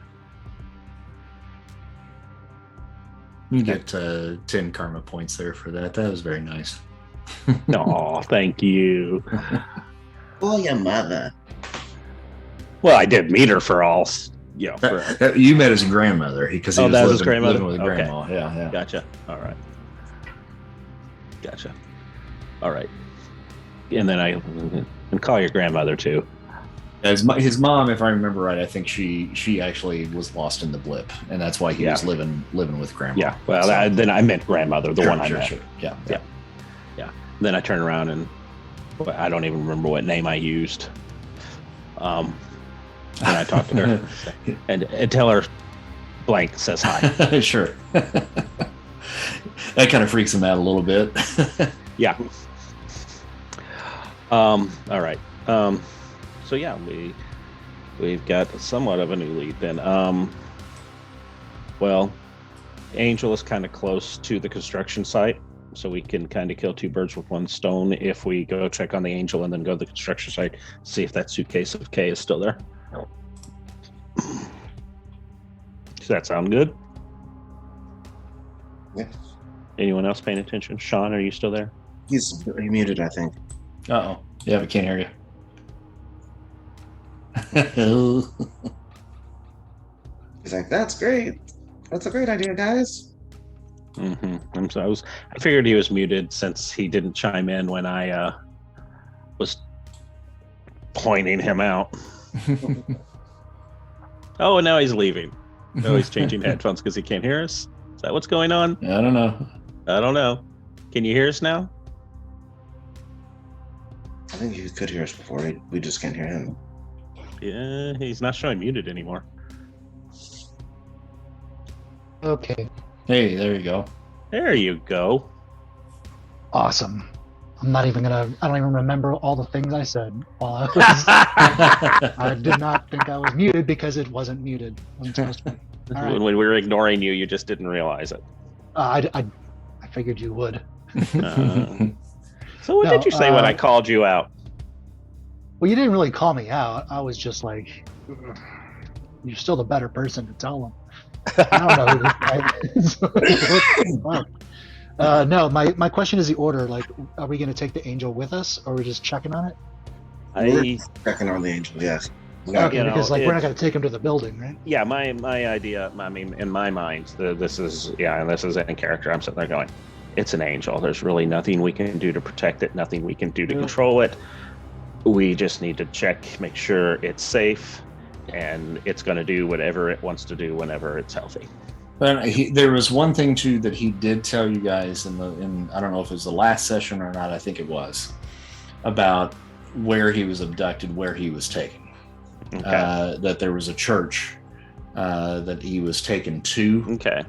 You get 10 karma points there for that. That was very nice. Oh, thank you. Oh, your mother. Well, I did meet her for all. You met his grandmother because he was that was his living, grandmother? living with Okay. grandma. Yeah. Gotcha. All right. Gotcha. All right. And then and call your grandmother too. His mom, if I remember right, I think she actually was lost in the blip, and that's why he was living with grandma. Yeah. Well, then I meant grandmother, the one I met. Sure. Yeah. Then I turn around and I don't even remember what name I used. And I talk to her and tell her blank says hi. Sure. That kind of freaks him out a little bit. Yeah. All right. So yeah, we've got somewhat of a new lead then. Well, Angel is kind of close to the construction site, so we can kind of kill two birds with one stone if we go check on the Angel and then go to the construction site, see if that suitcase of K is still there. Does that sound good? Yeah. Anyone else paying attention? Sean, are you still there? He's muted, I think. Uh-oh. Yeah, we can't hear you. He's like, that's great. That's a great idea, guys. Mm-hmm. I figured he was muted since he didn't chime in when I was pointing him out. Oh, and now he's leaving. Oh, he's changing headphones because he can't hear us. Is that what's going on? I don't know. Can you hear us now? I think he could hear us before. We just can't hear him. Yeah, he's not showing muted anymore. Okay. Hey, there you go. There you go. Awesome. I don't even remember all the things I said while I was. I did not think I was muted because it wasn't muted. Wasn't supposed to be. All right. When we were ignoring you, you just didn't realize it. I figured you would. So what did you say when I called you out? Well, you didn't really call me out. I was just like, you're still the better person to tell them. I don't know who this guy is. No, my question is the order. Like, are we going to take the Angel with us, or are we just checking on it? We're checking on the Angel, yes. Okay, because we're not going to take him to the building, right? Yeah, my idea. I mean, in my mind, this is in character. I'm sitting there going, it's an Angel. There's really nothing we can do to protect it. Nothing we can do to control it. We just need to check, make sure it's safe, and it's going to do whatever it wants to do whenever it's healthy. But there was one thing too that he did tell you guys in I don't know if it was the last session or not. I think it was about where he was abducted, where he was taken. Okay. That there was a church that he was taken to. Okay.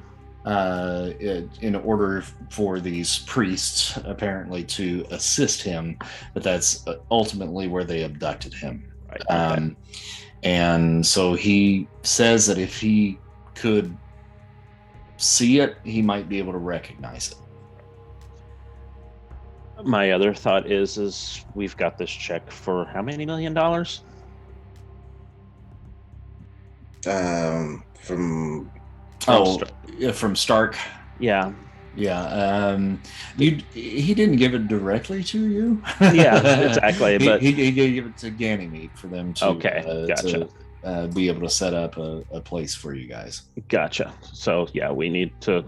In order for these priests apparently to assist him, but that's ultimately where they abducted him. Right. Okay. And so he says that if he could see it, he might be able to recognize it. My other thought is we've got this check for how many $1 million? From From Stark. Yeah. Yeah. He didn't give it directly to you. Yeah, exactly. But he gave it to Ganymede for them to gotcha. Be able to set up a place for you guys. Gotcha. So yeah, we need to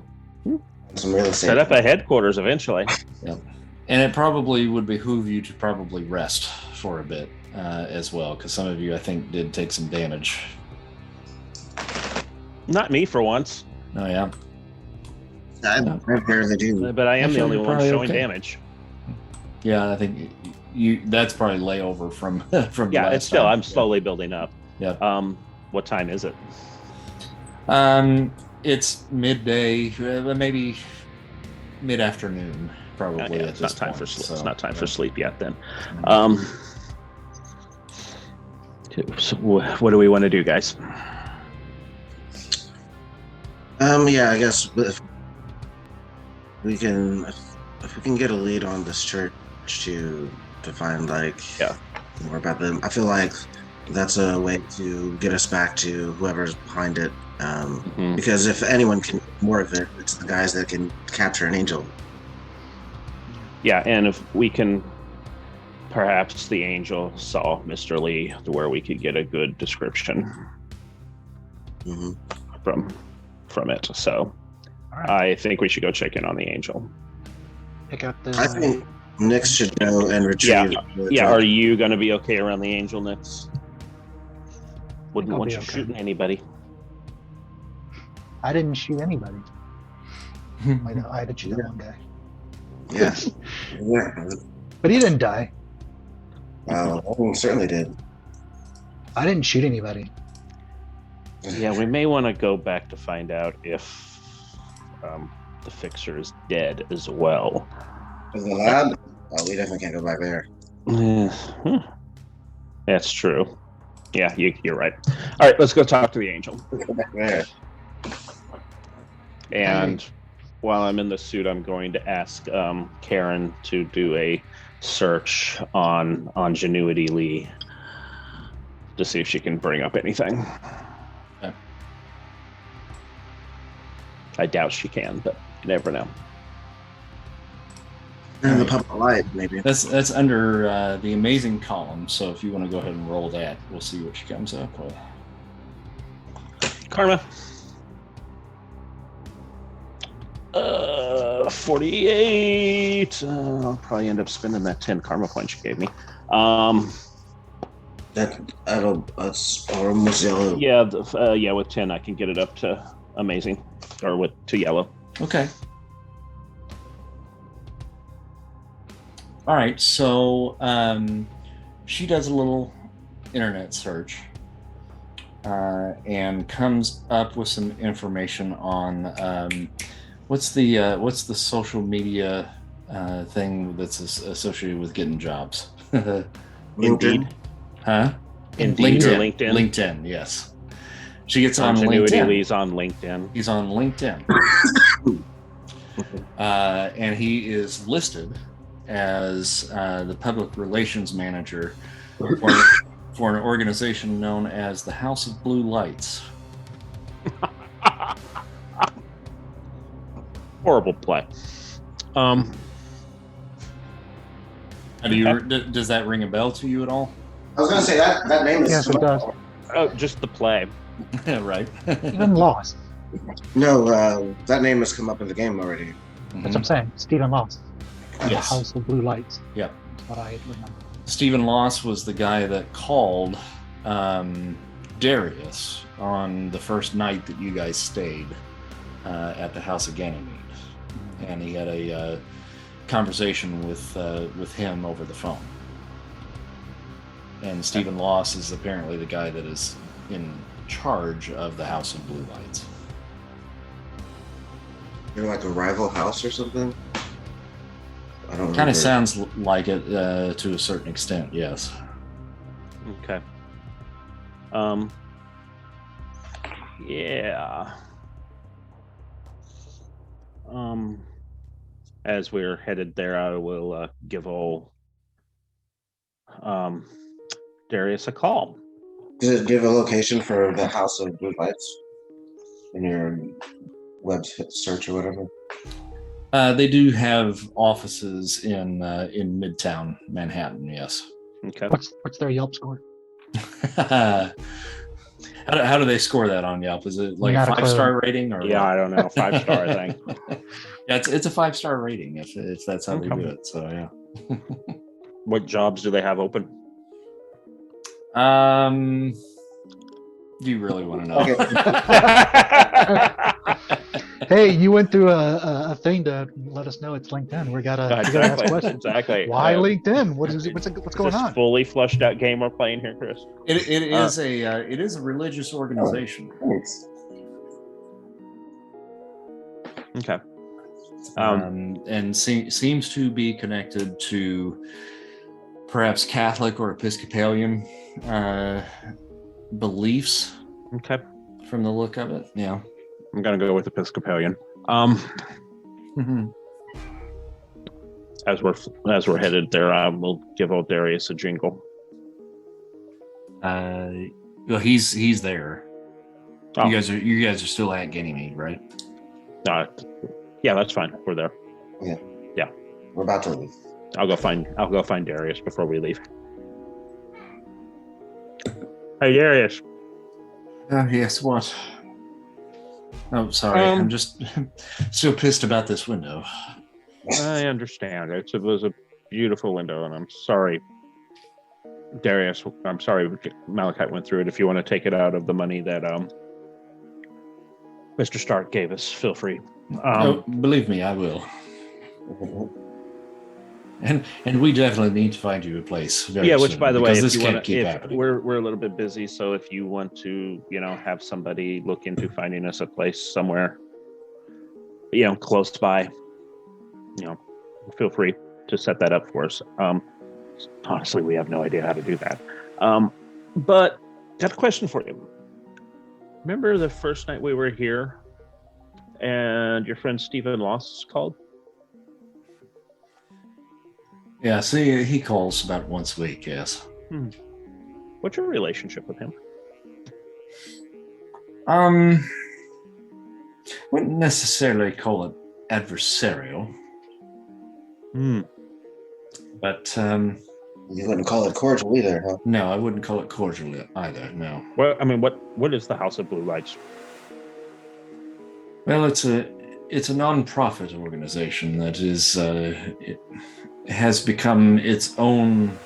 some real estate. set up a headquarters eventually. Yep. And it probably would behoove you to probably rest for a bit as well, because some of you, I think, did take some damage. Not me for once. Oh yeah. I barely do. But I am the only one showing okay. damage. Yeah, I think that's probably layover from from. Yeah, last it's still time. I'm slowly building up. Yeah. What time is it? It's midday, maybe mid-afternoon, probably. Yeah, at it's this not time point, for sleep. so, It's not time for sleep yet. Then. Mm-hmm. So what do we want to do, guys? Yeah, I guess if we can get a lead on this church to find more about them. I feel like that's a way to get us back to whoever's behind it. Because if anyone can do more of it, it's the guys that can capture an angel. Yeah, and if we can, perhaps the angel saw Mr. Lee to where we could get a good description from it. So right. I think we should go check in on the angel. Pick up the. I think Nix should go and retrieve. Yeah. Are you going to be okay around the angel, Nix? Wouldn't want you okay. shooting anybody. I didn't shoot anybody. I had to shoot that one guy. Yes. Yeah. But he didn't die. Well, certainly did. I didn't shoot anybody. Yeah, we may want to go back to find out if the fixer is dead as well. In the lab? Oh, we definitely can't go back there. That's true. Yeah, you're right. All right, let's go talk to the angel. Go back there. And while I'm in the suit, I'm going to ask Karen to do a search on Ingenuity Lee to see if she can bring up anything. Okay. I doubt she can, but you never know. And the public light, maybe. That's under the amazing column. So if you want to go ahead and roll that, we'll see what she comes up with. Karma. 48. I'll probably end up spending that 10 karma points you gave me. That's almost yellow. Yeah, with 10 I can get it up to amazing, or to yellow. Okay. All right. So she does a little internet search and comes up with some information on what's the social media thing that's associated with getting jobs. Indeed. Huh? Indeed or LinkedIn? LinkedIn, yes. She gets on Ingenuity LinkedIn. Lee's on LinkedIn. He's on LinkedIn. And he is listed as the public relations manager for an organization known as the House of Blue Lights. Horrible play. Does that ring a bell to you at all? I was going to say that name is. Yes, it does. Oh, just the play. Right. Even Lost. No, that name has come up in the game already. That's what I'm saying. Stephen Lost. Yes. The House of Blue Lights. Yep. That's what I remember. Stephen Loss was the guy that called Darius on the first night that you guys stayed at the House of Ganymede, and he had a conversation with him over the phone. And Stephen Loss is apparently the guy that is in charge of the House of Blue Lights. You're like a rival house or something? I don't know. Kind of sounds like it to a certain extent, yes. Okay. Yeah. As we're headed there, I will give old Darius a call. Do you have a location for the House of Blue Lights in your web search or whatever? They do have offices in Midtown Manhattan. Yes. Okay. What's their Yelp score? How do they score that on Yelp? Is it like Not a a clue. 5-star rating or? Yeah, what? I don't know. 5-star, I think. Yeah, it's a 5-star rating if that's how they do it. So yeah. What jobs do they have open? Do you really want to know? Okay. Hey, you went through a thing to let us know it's LinkedIn. We gotta ask questions. Exactly. Why LinkedIn? What's going Is this on? fully fleshed out game we're playing here, Chris? It is a religious organization. Thanks. Okay. And seems to be connected to perhaps Catholic or Episcopalian beliefs. Okay. From the look of it, yeah. I'm gonna go with Episcopalian. As we're headed there, we'll give old Darius a jingle. Well, he's there. Oh. You guys are still at Ganymede, right? Yeah, that's fine. We're there. Yeah. We're about to leave. I'll go find Darius before we leave. Hey, Darius. Yes, what? Oh, sorry. I'm just still pissed about this window. I understand. It was a beautiful window, and I'm sorry, Darius. I'm sorry Malachite went through it. If you want to take it out of the money that Mr. Stark gave us, feel free. Believe me, I will. And we definitely need to find you a place. Very which soon, by the way, because if this you can't want keep to, happening. we're a little bit busy, so if you want to, have somebody look into finding us a place somewhere, close by, feel free to set that up for us. Honestly, we have no idea how to do that. But got a question for you. Remember the first night we were here, and your friend Stephen Loss called? Yeah, see, he calls about once a week, yes. What's your relationship with him? Wouldn't necessarily call it adversarial. But You wouldn't call it cordial either, huh? no, I wouldn't call it cordial either, no. Well, I mean, what is the House of Blue Lights? Well, it's a non-profit organization that is it has become its own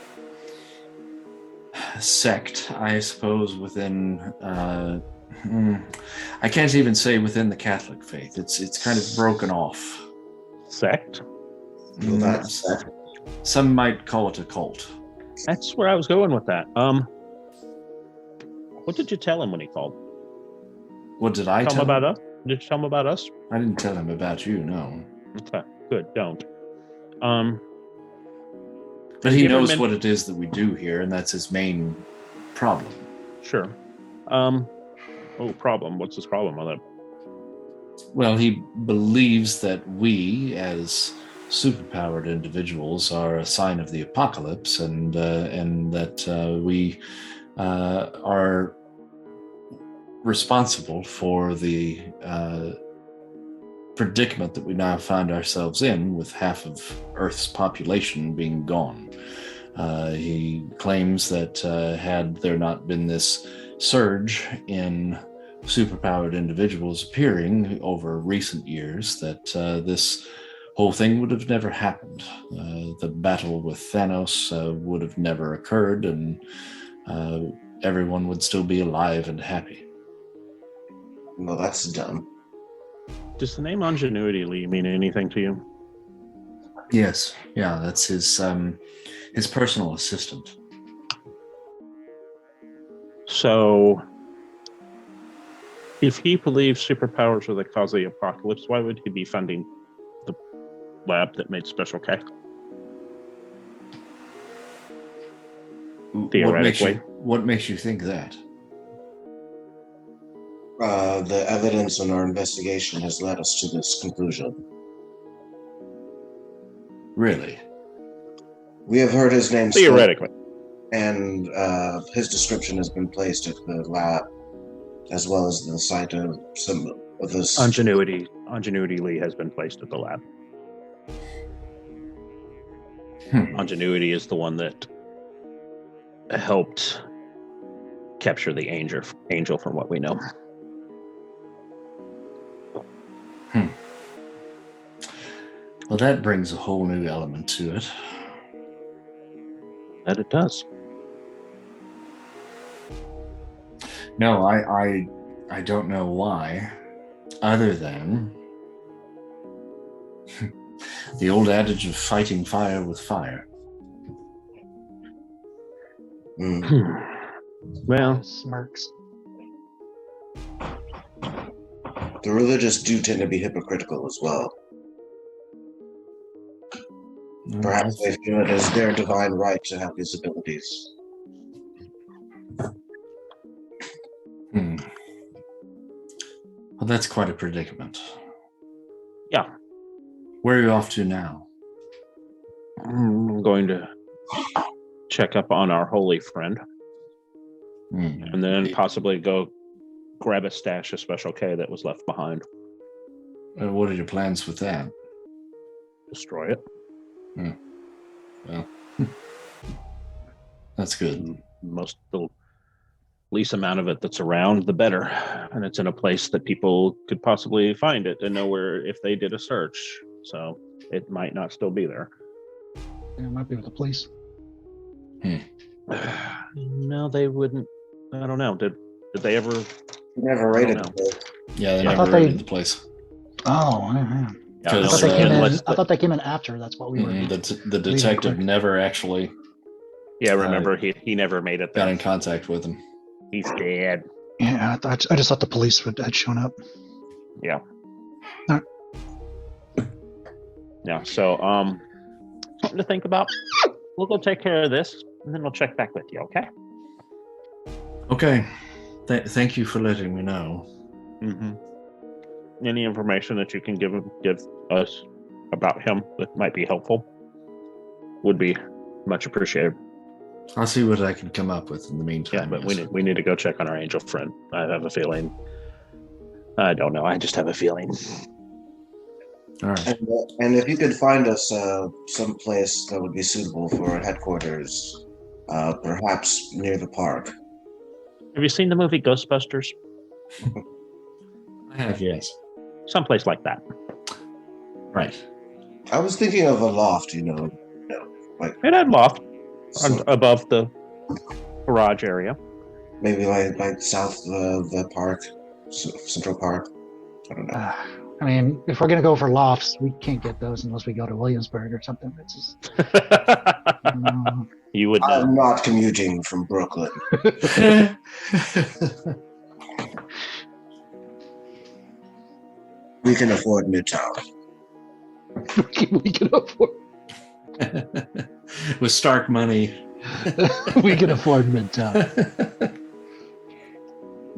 sect, I suppose, within I can't even say within the Catholic faith. It's kind of broken off. Sect? Well, that's that. Some might call it a cult. That's where I was going with that. What did you tell him when he called? What did I Tell tell him about us? Did you tell him about us? I didn't tell him about you, no. Okay, good. Don't. But he knows what it is that we do here, and that's his main problem. Sure. Problem. What's his problem with it? Well, he believes that we, as superpowered individuals, are a sign of the apocalypse, and that we are responsible for the predicament that we now find ourselves in, with half of Earth's population being gone. He claims that had there not been this surge in superpowered individuals appearing over recent years, that this whole thing would have never happened. The battle with Thanos would have never occurred, and everyone would still be alive and happy. Well, that's dumb. Does the name Ingenuity mean anything to you? Yes, yeah, that's his personal assistant. So, if he believes superpowers are the cause of the apocalypse, why would he be funding the lab that made Special K? Theoretically. What makes you think that? The evidence in our investigation has led us to this conclusion. Really? We have heard his name Theoretically. and his description has been placed at the lab, as well as the site of some of this. Ingenuity Lee has been placed at the lab. Ingenuity is the one that helped capture the angel from what we know. Well, that brings a whole new element to it. That it does. No, I don't know why, other than the old adage of fighting fire with fire. Well, smirks. The religious do tend to be hypocritical as well. Perhaps they feel it is their divine right to have these abilities. Well, that's quite a predicament. Yeah. Where are you off to now? I'm going to check up on our holy friend. And then possibly go grab a stash of Special K that was left behind. What are your plans with that? Destroy it. Well, that's good. The least amount of it that's around, the better. And it's in a place that people could possibly find it and know where if they did a search. So it might not still be there. Yeah, it might be with the police. No, they wouldn't. I don't know. Did they ever? Never raided the place. Yeah, they I never thought raided the place. Oh, man. Yeah, I thought they came in after. That's what we were. The detective never actually. Yeah, remember he never made it there. Got in contact with him. He's dead. Yeah, I just thought the police had shown up. Yeah. All right. Yeah. So something to think about. We'll go take care of this, and then we'll check back with you. Okay. Okay. Thank you for letting me know. Any information that you can give us about him that might be helpful would be much appreciated. I'll see what I can come up with in the meantime. Yeah, but we need to go check on our angel friend. I have a feeling. I don't know. I just have a feeling. All right. And if you could find us some place that would be suitable for headquarters, perhaps near the park. Have you seen the movie Ghostbusters? I have, yes. Someplace like that. Right. I was thinking of a loft, like It had loft above the garage area. maybe like south of the park, Central Park. I don't know. I mean, if we're gonna go for lofts, we can't get those unless we go to Williamsburg or something. It's just, You would know. I'm not commuting from Brooklyn. We can afford Midtown. we can afford. With Stark money. We can afford Midtown.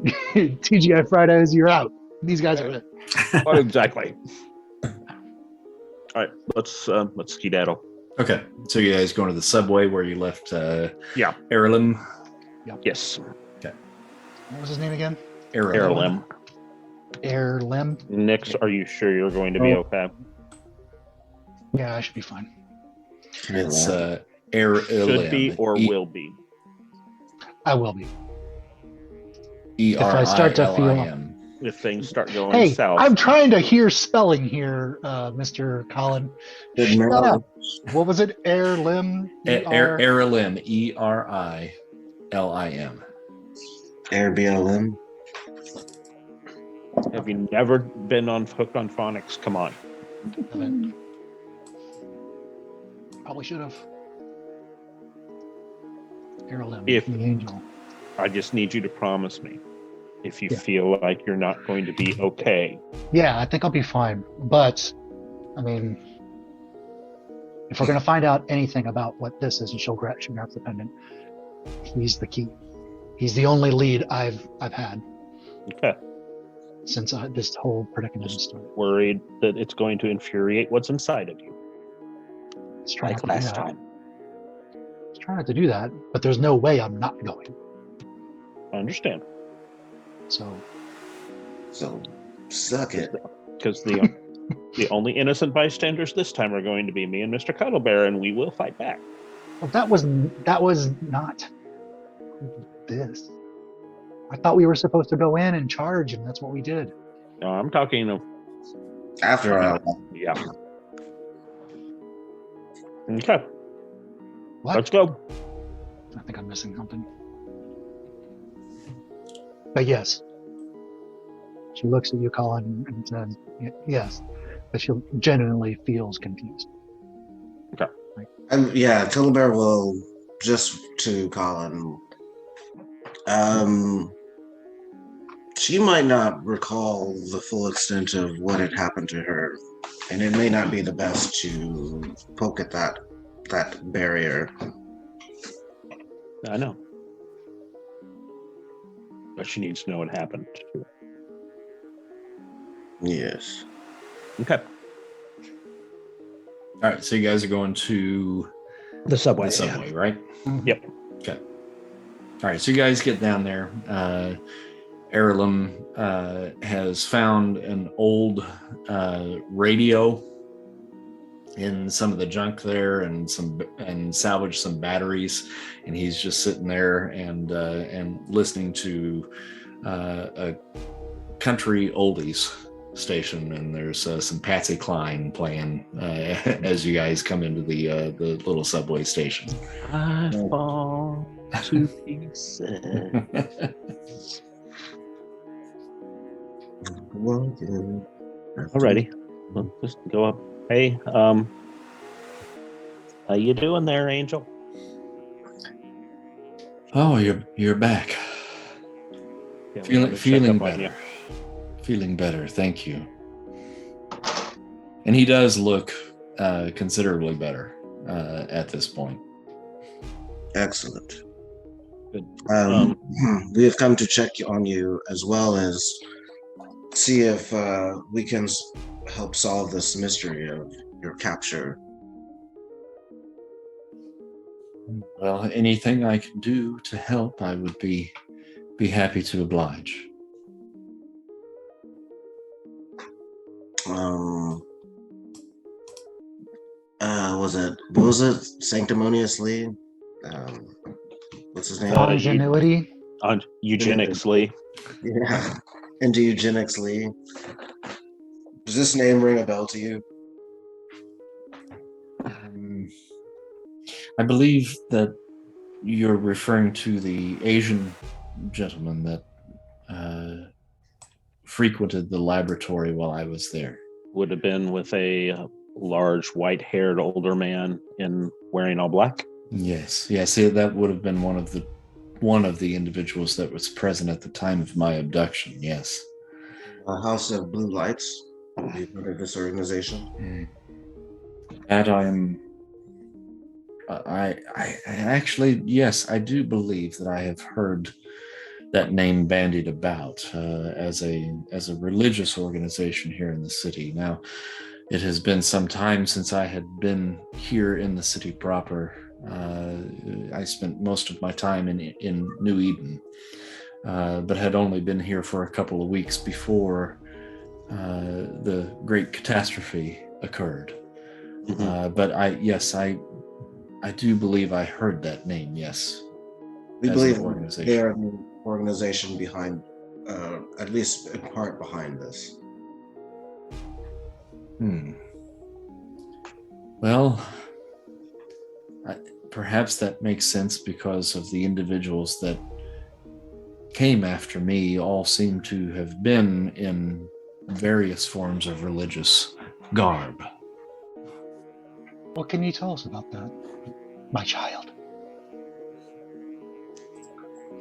TGI Fridays, you're out. These guys are in. Exactly. All right, let's skedaddle. Okay. So you guys going to the subway where you left Yeah. Heirloom? Yes. What was his name again? Heirloom. Heirloom. Nix, are you sure you're going to be okay? Yeah, I should be fine. It's Heirloom. Should be or will be. I will be. If I start to feel. If things start going Hey, south. I'm trying to hear spelling here, Mr. Colin. Shut up. What was it? Heirloom? Heirloom. ERILIM. Airbnb. Have you never been on Hooked on Phonics? Come on. Probably should have. Heirloom. If- the angel. I just need you to promise me if you feel like you're not going to be okay. Yeah, I think I'll be fine. But, I mean, if we're going to find out anything about what this is and she'll grab the pendant, he's the key. He's the only lead I've had Okay. since this whole predicament has started. Worried that it's going to infuriate what's inside of you. Let's try like not to do last that. time. Let's try not to do that, but there's no way I'm not going. I understand. So suck it. Because the only innocent bystanders this time are going to be me and Mr. Cuddlebear, and we will fight back. well, that was not this. I thought we were supposed to go in and charge, and that's what we did. No, I'm talking of After yeah. Okay, What? let's go. I think I'm missing something. But yes. She looks at you, Colin, and says, yes. But she genuinely feels confused. yeah, Cuddlebear will, just to Colin, she might not recall the full extent of what had happened to her, and it may not be the best to poke at that barrier. I know, but she needs to know what happened. Yes. Okay. All right, so you guys are going to The subway. the subway, right? Yep. Okay. All right, so you guys get down there. Heirloom has found an old radio in some of the junk there, and salvaged some batteries, and he's just sitting there and listening to a country oldies station, and there's some Patsy Cline playing as you guys come into the little subway station. I fall to pieces. Alrighty, we'll just go up. Hey, how you doing there, Angel? Oh, you're back. Yeah, we Feeling wanted to check up on better. you. Feeling better, thank you. And he does look considerably better at this point. Excellent. Good. We have come to check on you, as well as see if we can help solve this mystery of your capture. Well, anything I can do to help, I would be happy to oblige. What was it? Sanctimoniously? What's his name? Ingenuity. On Eugenics Lee. Yeah. Into Eugenics Lee. Does this name ring a bell to you? I believe that you're referring to the Asian gentleman that frequented the laboratory while I was there. Would have been with a large white-haired older man in wearing all black. Yes, that would have been one of the individuals that was present at the time of my abduction. Yes. House of Blue Lights. Have you heard of this organization? That I actually, yes, I do believe that I have heard that name bandied about as a religious organization here in the city. Now, it has been some time since I had been here in the city proper. I spent most of my time in New Eden, but had only been here for a couple of weeks before the great catastrophe occurred. Mm-hmm. But I do believe I heard that name. Yes, We as believe an organization. they are the organization behind, at least in part behind this. Well, perhaps that makes sense because of the individuals that came after me all seem to have been in various forms of religious garb. What can you tell us about that, my child?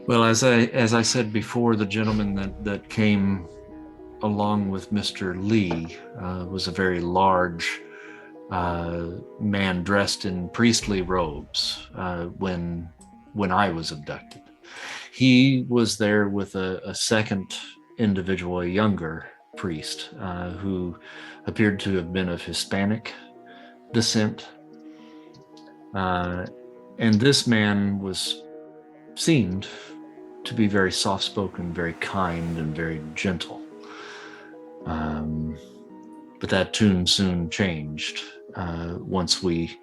Well, as I said before, the gentleman that came along with Mr. Lee was a very large man dressed in priestly robes when I was abducted. He was there with a second individual, a younger priest, who appeared to have been of Hispanic descent. And this man seemed to be very soft-spoken, very kind, and very gentle. But that tune soon changed once we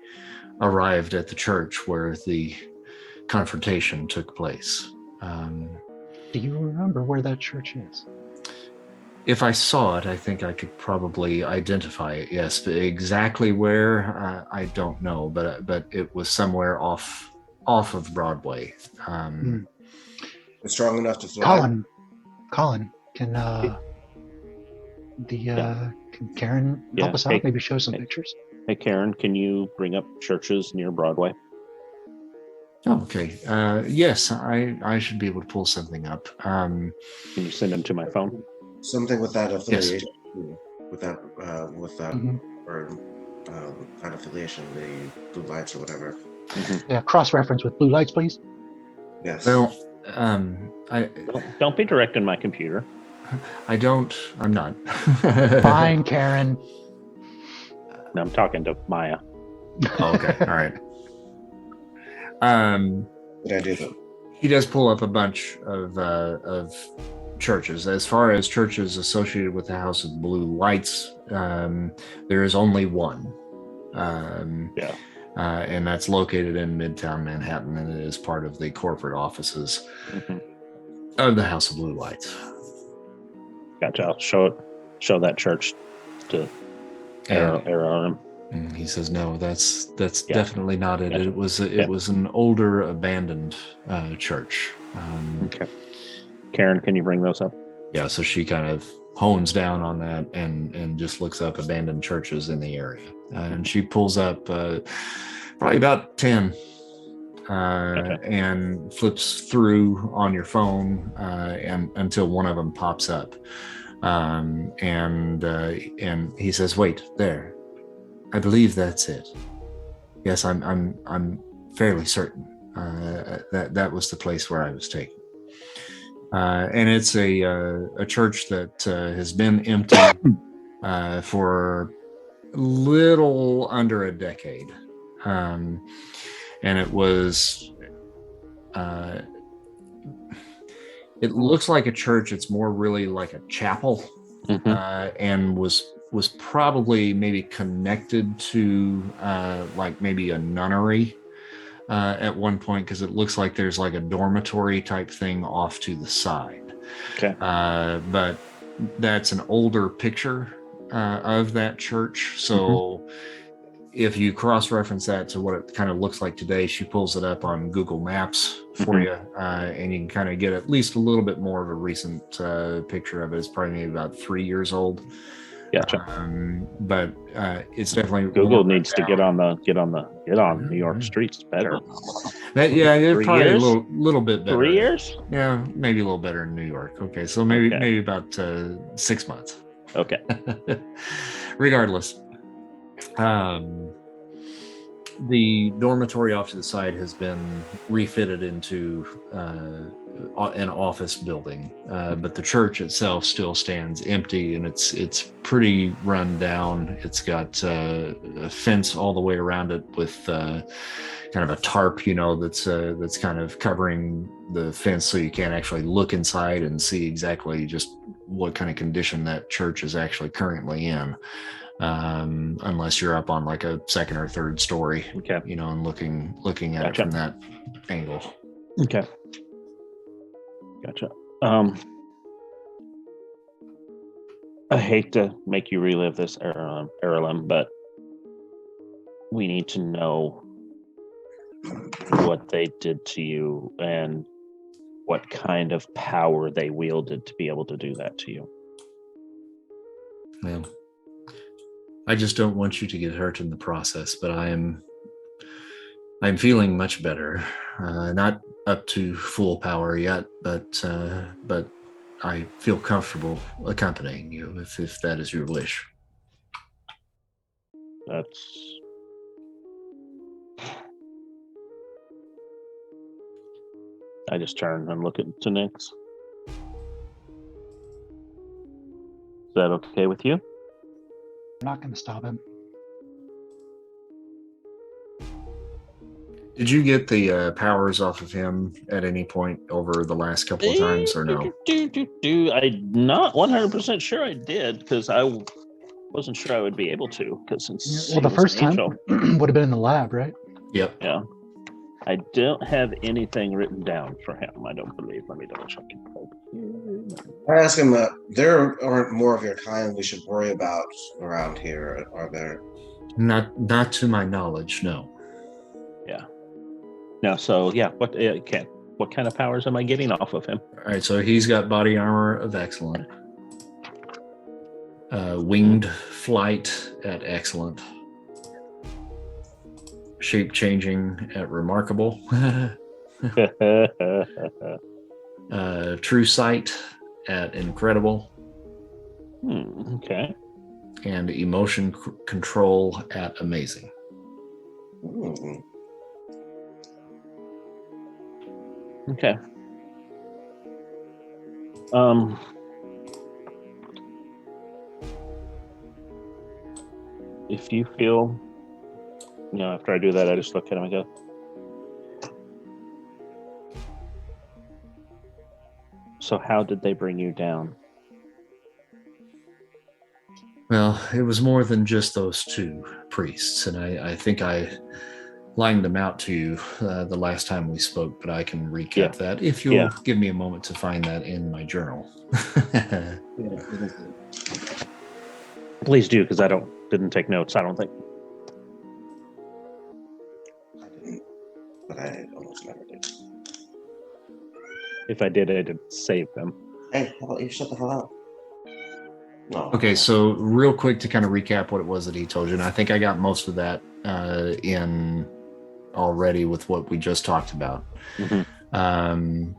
arrived at the church where the confrontation took place. Do you remember where that church is? If I saw it, I think I could probably identify it. Yes, but exactly where I don't know, but it was somewhere off of Broadway. It's strong enough to fly. Colin, can Karen help us out? Maybe show some pictures. Hey, Karen, can you bring up churches near Broadway? Oh, okay. Yes, I should be able to pull something up. Can you send them to my phone? Something with that affiliation. Yes. With that, Mm-hmm. or that affiliation, the blue lights or whatever. Mm-hmm. Yeah, cross-reference with blue lights, please. Yes. Well, don't be directing my computer. I'm not. Fine, Karen. No, I'm talking to Maya. Oh, okay. All right. Good idea, though. He does pull up a bunch of churches. As far as churches associated with the House of Blue Lights, there is only one. And that's located in Midtown Manhattan, and it is part of the corporate offices of the House of Blue Lights. Gotcha. I'll show that church to Aaron. He says, "No, that's definitely not it. Gotcha. It was an older, abandoned church." Okay. Karen, can you bring those up? Yeah. So she kind of hones down on that and just looks up abandoned churches in the area, and she pulls up probably about 10. And flips through on your phone and until one of them pops up, and he says, "Wait, there. I believe that's it. Yes, I'm fairly certain that was the place where I was taken." And it's a church that has been empty for little under a decade. And it was, it looks like a church. It's more really like a chapel, and was probably maybe connected to like maybe a nunnery at one point, because it looks like there's like a dormitory type thing off to the side. Okay. But that's an older picture of that church. So if you cross-reference that to what it kind of looks like today, she pulls it up on Google Maps for you, and you can kind of get at least a little bit more of a recent picture of it. It's probably maybe about 3 years old. Gotcha. But it's definitely Google needs to get on New York streets better. It's probably a little bit better. 3 years? Yeah, maybe a little better in New York. Okay, so maybe about 6 months. Okay. Regardless, the dormitory off to the side has been refitted into an office building, but the church itself still stands empty, and it's pretty run down. It's got a fence all the way around it with kind of a tarp, that's kind of covering the fence, so you can't actually look inside and see exactly just what kind of condition that church is actually currently in. Unless you're up on like a second or third story, and looking at it from that angle. Okay. Gotcha. I hate to make you relive this, Erlem, but we need to know what they did to you and what kind of power they wielded to be able to do that to you. Well, I just don't want you to get hurt in the process, but I'm feeling much better. Not up to full power yet, but I feel comfortable accompanying you if that is your wish. I just turn and look to Nyx. Is that okay with you? I'm not going to stop him. Did you get the powers off of him at any point over the last couple of times, or no? I'm not 100% sure I did, because I wasn't sure I would be able to, because since Well, the first time would have been in the lab, right? Yep. Yeah. I don't have anything written down for him, I don't believe. Let me double check. I ask him, there aren't more of your kind we should worry about around here, are there? Not to my knowledge, no. Yeah. No, so yeah, what kind of powers am I getting off of him? All right, so he's got body armor of excellent. Winged flight at excellent. Shape changing at remarkable. True sight at incredible. Okay. And emotion control at amazing. Okay. If you feel, after I do that, I just look at him and go, so how did they bring you down? Well, it was more than just those two priests, and I think I lined them out to you the last time we spoke, but I can recap that if you'll give me a moment to find that in my journal. Please do, because I didn't take notes, I don't think. I didn't, but I almost never did. If I did, I did save them. Hey, how about you shut the hell up? No. Okay, so real quick to kind of recap what it was that he told you, and I think I got most of that in already with what we just talked about. Mm-hmm.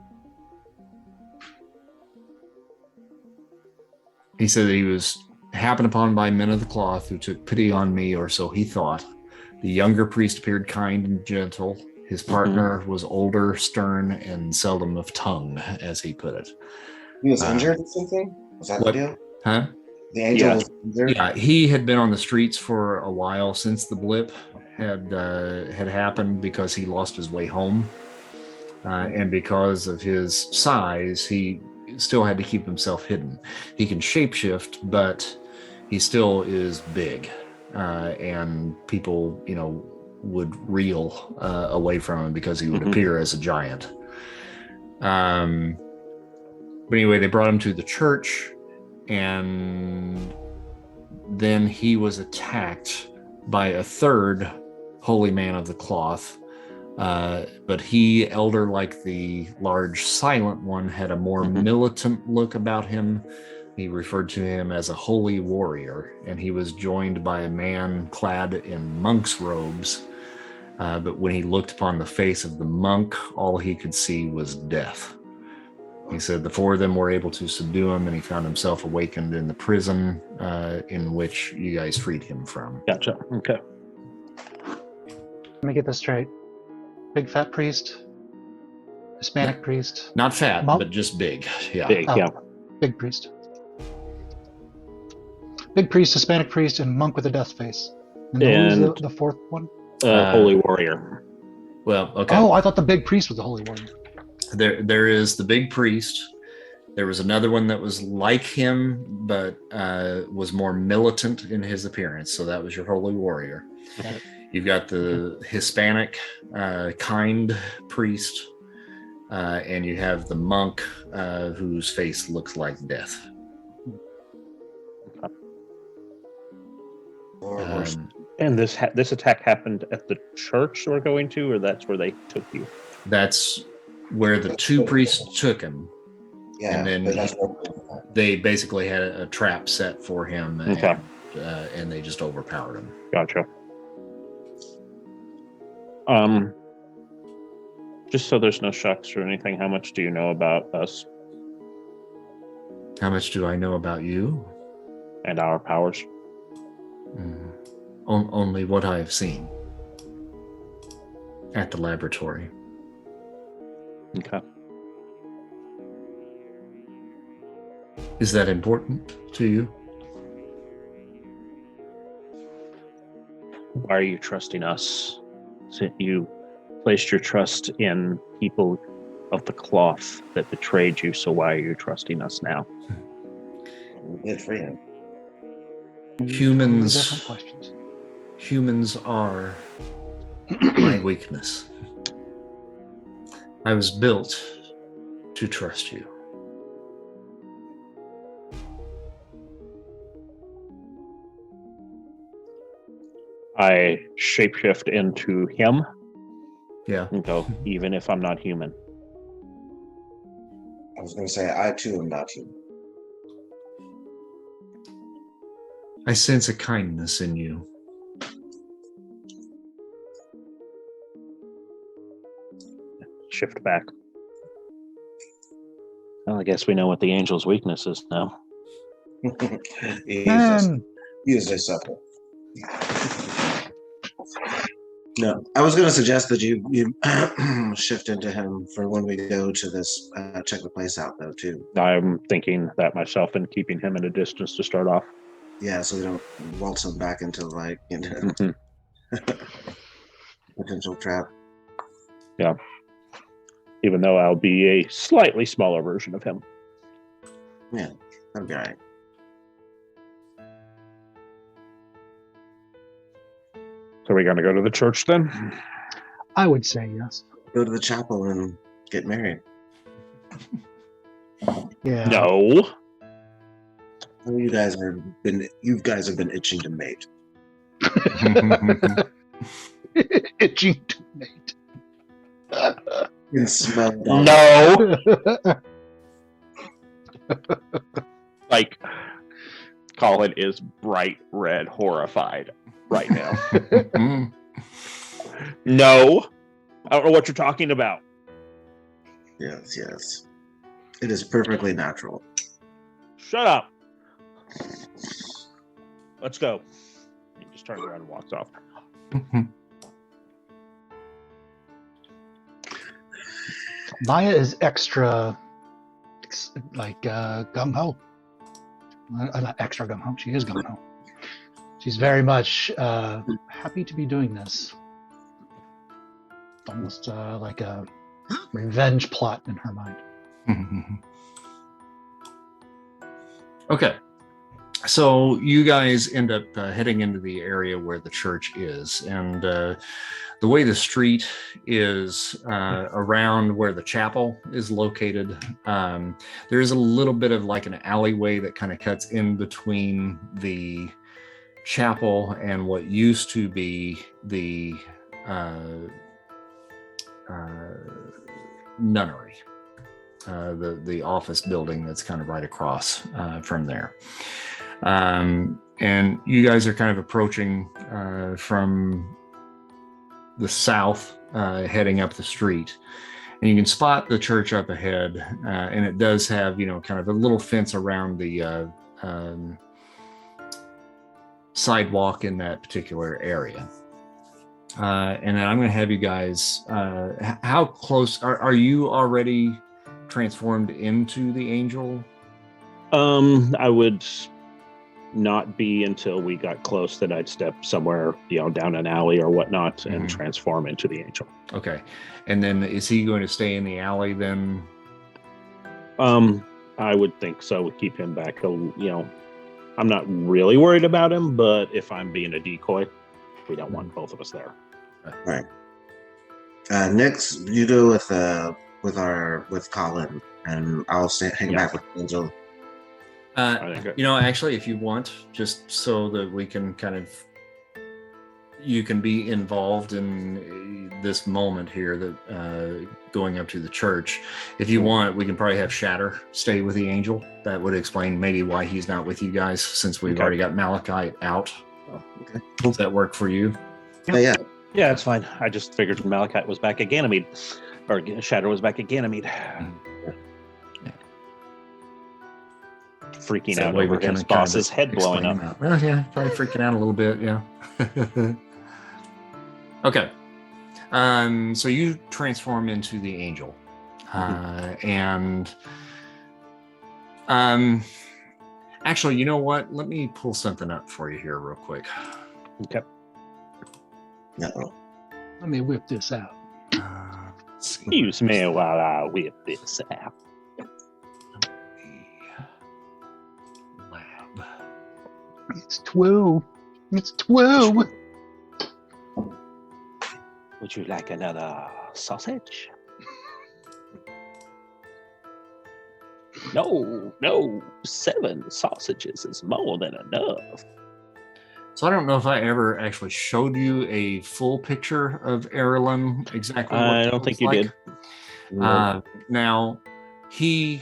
He said that he was happened upon by men of the cloth who took pity on me, or so he thought. The younger priest appeared kind and gentle. His partner was older, stern, and seldom of tongue, as he put it. He was injured or something? Was that the deal? Huh? The angel was injured? Yeah, he had been on the streets for a while since the blip had happened, because he lost his way home. And because of his size, he still had to keep himself hidden. He can shapeshift, but he still is big. And people, would reel away from him because he would appear as a giant. But anyway, they brought him to the church, and then he was attacked by a third holy man of the cloth. But he, elder like the large silent one, had a more militant look about him. He referred to him as a holy warrior, and he was joined by a man clad in monk's robes. But when he looked upon the face of the monk, all he could see was death. He said the four of them were able to subdue him, and he found himself awakened in the prison in which you guys freed him from. Gotcha. Okay. Let me get this straight. Big fat priest, Hispanic priest. Not fat, monk? but just big. Yeah. Big, yeah. Big priest. Big priest, Hispanic priest, and monk with a death face. And who's the fourth one? Holy warrior. Well, okay. Oh, I thought the big priest was the holy warrior. There is the big priest. There was another one that was like him, but was more militant in his appearance. So that was your holy warrior. Okay. You've got the Hispanic kind priest, and you have the monk whose face looks like death. And this attack happened at the church we're going to, or that's where they took you? That's where the two priests took him. Yeah, and then they basically had a trap set for him, and they just overpowered him. Gotcha. Just so there's no shocks or anything, how much do you know about us How much do I know about you? and our powers? Only what I have seen at the laboratory. Okay. Is that important to you? Why are you trusting us? You placed your trust in people of the cloth that betrayed you, so why are you trusting us now? Good for you. Totally different questions. Humans are my weakness. I was built to trust you. I shapeshift into him Yeah. and go, even if I'm not human. I was going to say, I too am not human. I sense a kindness in you. Shift back. Well, I guess we know what the angel's weakness is now. He is a supple. No, I was going to suggest that you shift into him for when we go to this, check the place out, though, too. I'm thinking that myself and keeping him at a distance to start off. Yeah, so we don't waltz him back into, like, potential trap. Yeah. Even though I'll be a slightly smaller version of him. Yeah, that'd be all right. So we're going to go to the church then? I would say yes. Go to the chapel and get married. Yeah. No. Oh, you guys have been itching to mate. Itching to mate. You smell No. Like, Colin is bright red, horrified right now. No. I don't know what you're talking about. Yes. It is perfectly natural. Shut up. Let's go. He just turns around and walks off. Maya is extra, gung-ho. Not extra gung-ho, she is gung-ho. She's very much happy to be doing this. Almost like a revenge plot in her mind. Okay. So you guys end up heading into the area where the church is. And the way the street is around where the chapel is located, there is a little bit of like an alleyway that kind of cuts in between the chapel and what used to be the nunnery, the office building that's kind of right across from there. And you guys are kind of approaching from the south, heading up the street, and you can spot the church up ahead, and it does have, kind of a little fence around the sidewalk in that particular area. And then I'm going to have you guys, how close are you already transformed into the angel? I would not be until we got close that I'd step somewhere, down an alley or whatnot and transform into the angel. Okay. And then is he going to stay in the alley then? I would think so. Keep him back. I'm not really worried about him, but if I'm being a decoy, we don't want both of us there. Right. Next, you go with Colin, and I'll hang back with Angel. Actually, if you want, just so that we can you can be involved in this moment here that going up to the church. If you want, we can probably have Shatter stay with the angel. That would explain maybe why he's not with you guys, since we've already got Malachite out. Oh, okay. Does that work for you? Yeah. Yeah, it's fine. I just figured Malachite was back at Ganymede, or Shatter was back at Ganymede. Freaking out over his boss's head blowing up. Well, yeah, probably freaking out a little bit, yeah. Okay. So you transform into the angel. Actually, you know what? Let me pull something up for you here real quick. Okay. No. Let me whip this out. Excuse me while I whip this out. Lab. It's 12. It's 12. Would you like another sausage? No, 7 sausages is more than enough. So I don't know if I ever actually showed you a full picture of Erlen exactly. What I don't think you did. Now, he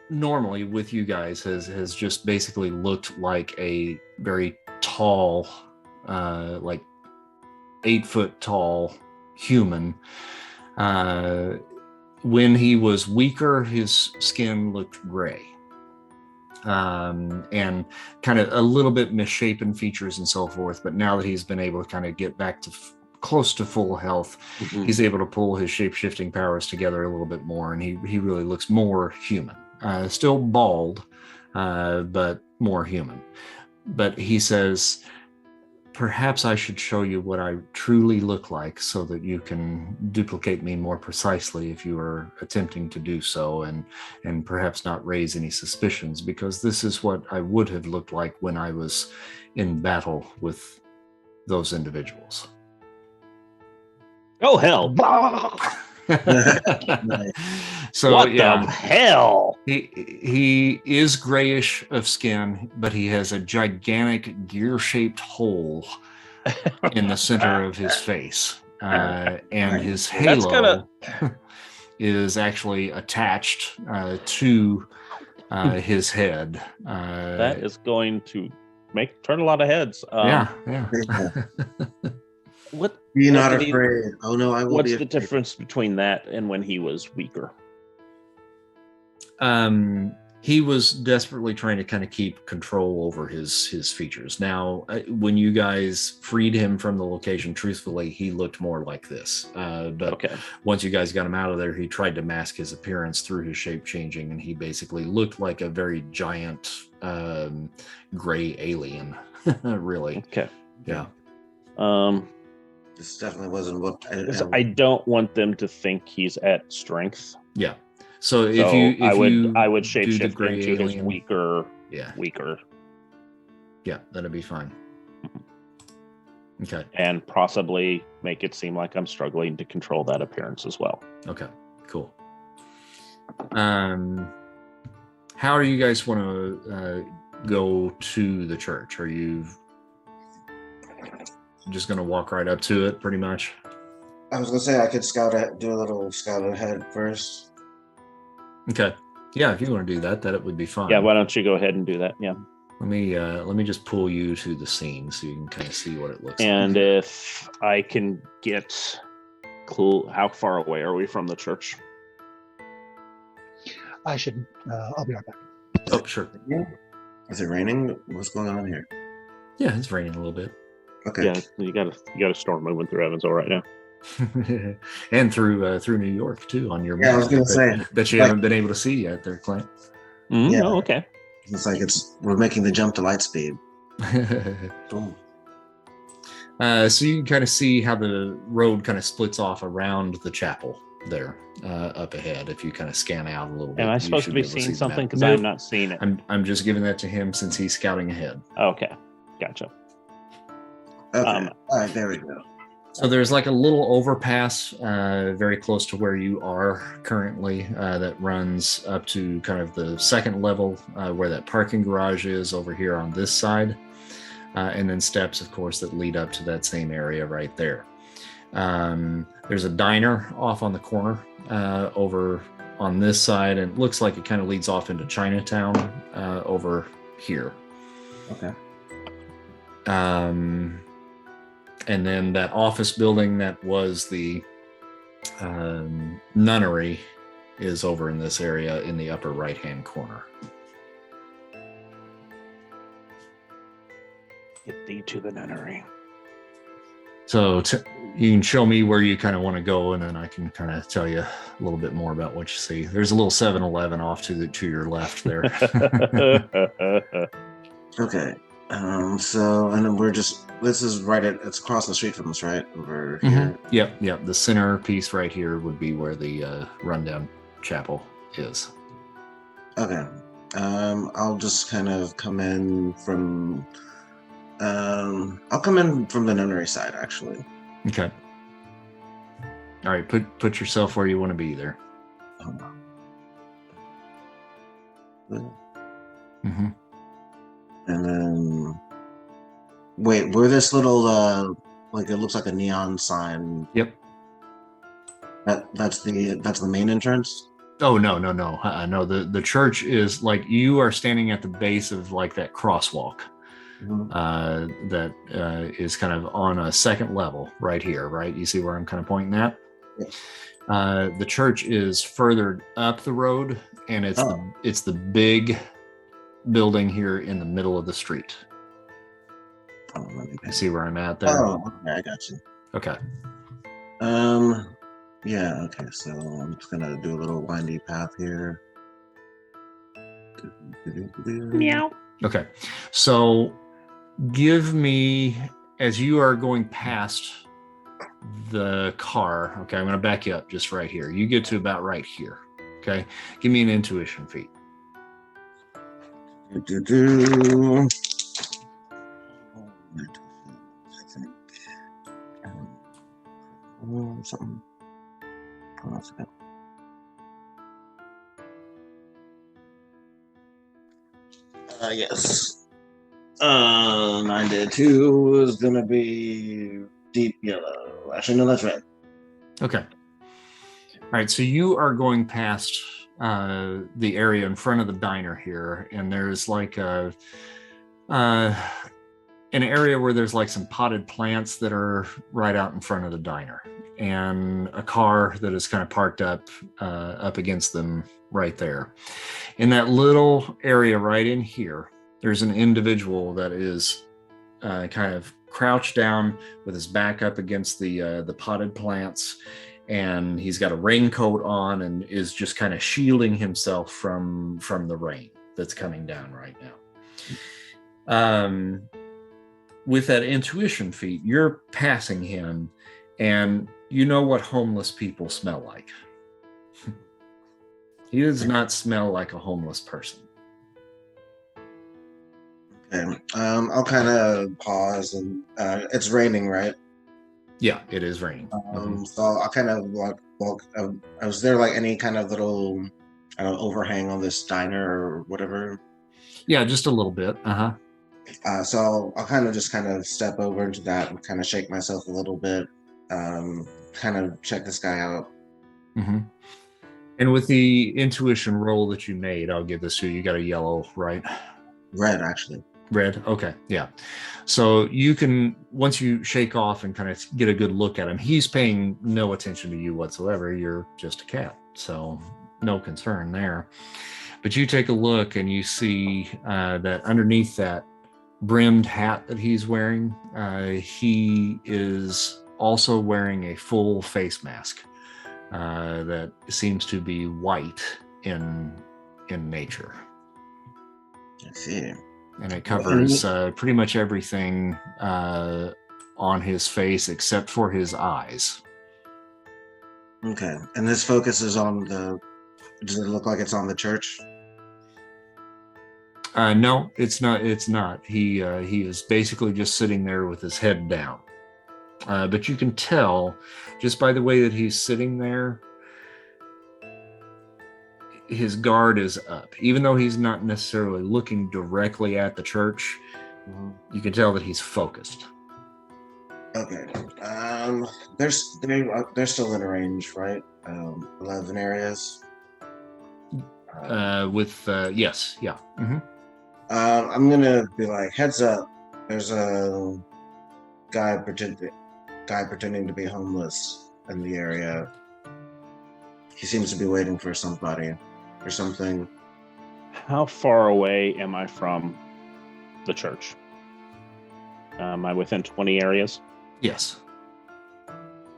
normally with you guys has just basically looked like a very tall, like 8 foot tall human. When he was weaker, his skin looked gray. And kind of a little bit misshapen features and so forth. But now that he's been able to kind of get back to close to full health, he's able to pull his shape-shifting powers together a little bit more, and he really looks more human. Still bald, but more human. But he says, perhaps I should show you what I truly look like so that you can duplicate me more precisely if you are attempting to do so, and perhaps not raise any suspicions, because this is what I would have looked like when I was in battle with those individuals. Oh, hell. So what the hell? He is grayish of skin, but he has a gigantic gear-shaped hole in the center of his face, and his halo is actually attached to his head. That is going to turn a lot of heads. Yeah. What? Be not afraid. Oh no, I will. What's the difference between that and when he was weaker? He was desperately trying to kind of keep control over his features. Now, when you guys freed him from the location, truthfully, he looked more like this. But once you guys got him out of there, he tried to mask his appearance through his shape changing, and he basically looked like a very giant gray alien. Really. Okay. Yeah. This definitely wasn't what I don't want them to think he's at strength. Yeah. So if I would shapeshift into his weaker. Yeah, that'd be fine. Okay. And possibly make it seem like I'm struggling to control that appearance as well. Okay. Cool. How do you guys want to go to the church? Are you just going to walk right up to it, pretty much? I was going to say I could do a little scout ahead first. Okay. Yeah, if you want to do that, that would be fine. Yeah, why don't you go ahead and do that? Yeah. Let me just pull you to the scene so you can kind of see what it looks like. And if I can get clue, how far away are we from the church? I'll be right back. Oh, sure. Is it raining? What's going on here? Yeah, it's raining a little bit. Okay. Yeah, you got a storm moving through Evansville right now. And through New York too on your map. I was gonna say that you haven't been able to see yet there, Clint. Yeah. Oh, okay. It's like we're making the jump to light speed. So you can kind of see how the road kind of splits off around the chapel there up ahead. If you kind of scan out a little bit. Am I supposed to be seeing something? Because I'm not seeing it. I'm just giving that to him since he's scouting ahead. Okay, gotcha. Okay. All right, there we go. So there's like a little overpass very close to where you are currently that runs up to kind of the second level where that parking garage is over here on this side. And then steps, of course, that lead up to that same area right there. There's a diner off on the corner over on this side, and it looks like it kind of leads off into Chinatown over here. Okay. And then that office building that was the nunnery is over in this area in the upper right-hand corner. Get thee to the nunnery. So you can show me where you kind of want to go, and then I can kind of tell you a little bit more about what you see. There's a little 7-Eleven off to your left there. Okay. So, and then this is it's across the street from us, right? Over here. Yep. The center piece right here would be where the rundown chapel is. Okay. I'll just kind of come in from. I'll come in from the nunnery side, actually. Okay. All right. Put yourself where you want to be there. Hold on. Mm-hmm. And then, wait, where this little like it looks like a neon sign. Yep. That's the main entrance. Oh no. No, the church is like you are standing at the base of like that crosswalk. Mm-hmm. That is kind of on a second level right here, right? You see where I'm kind of pointing at? Yeah. The church is further up the road, and it's the big building here in the middle of the street. Oh, you see where I'm at there? Oh, okay, I got you. Okay. Yeah, okay, so I'm just gonna do a little windy path here. Meow. Okay, so give me, as you are going past the car, okay, I'm going to back you up just right here. You get to about right here, okay? Give me an intuition feat. Something. Yes. 9-2 is gonna be deep yellow. Actually, no, that's red. Okay. All right, so you are going past the area in front of the diner here, and there's like an area where there's like some potted plants that are right out in front of the diner, and a car that is kind of parked up against them right there. In that little area right in here, there's an individual that is kind of crouched down with his back up against the potted plants, and he's got a raincoat on and is just kind of shielding himself from the rain that's coming down right now. With that intuition feat, you're passing him, and you know what homeless people smell like. He does not smell like a homeless person. Okay. I'll kind of pause, and it's raining, right? Yeah, it is raining. So I'll kind of walk. Was there like any kind of little, I don't know, overhang on this diner or whatever? Yeah, just a little bit. So I'll kind of step over into that and kind of shake myself a little bit, kind of check this guy out. Mm-hmm. And with the intuition roll that you made, I'll give this to you. You got a yellow, right? Red, actually. Red. Okay. Yeah. So you can, once you shake off and kind of get a good look at him, he's paying no attention to you whatsoever. You're just a cat. So no concern there. But you take a look and you see that underneath that brimmed hat that he's wearing, he is also wearing a full face mask that seems to be white in nature. I see. And it covers pretty much everything on his face except for his eyes. Okay. And this focus is on does it look like it's on the church? No, it's not. It's not. He is basically just sitting there with his head down. But you can tell just by the way that he's sitting there, his guard is up. Even though he's not necessarily looking directly at the church, you can tell that he's focused. Okay. They're still in range, right? 11 areas. Yes, yeah. Mm-hmm. I'm gonna be like, heads up. There's a guy pretending to be homeless in the area. He seems to be waiting for somebody or something. How far away am I from the church? Am I within 20 areas? Yes.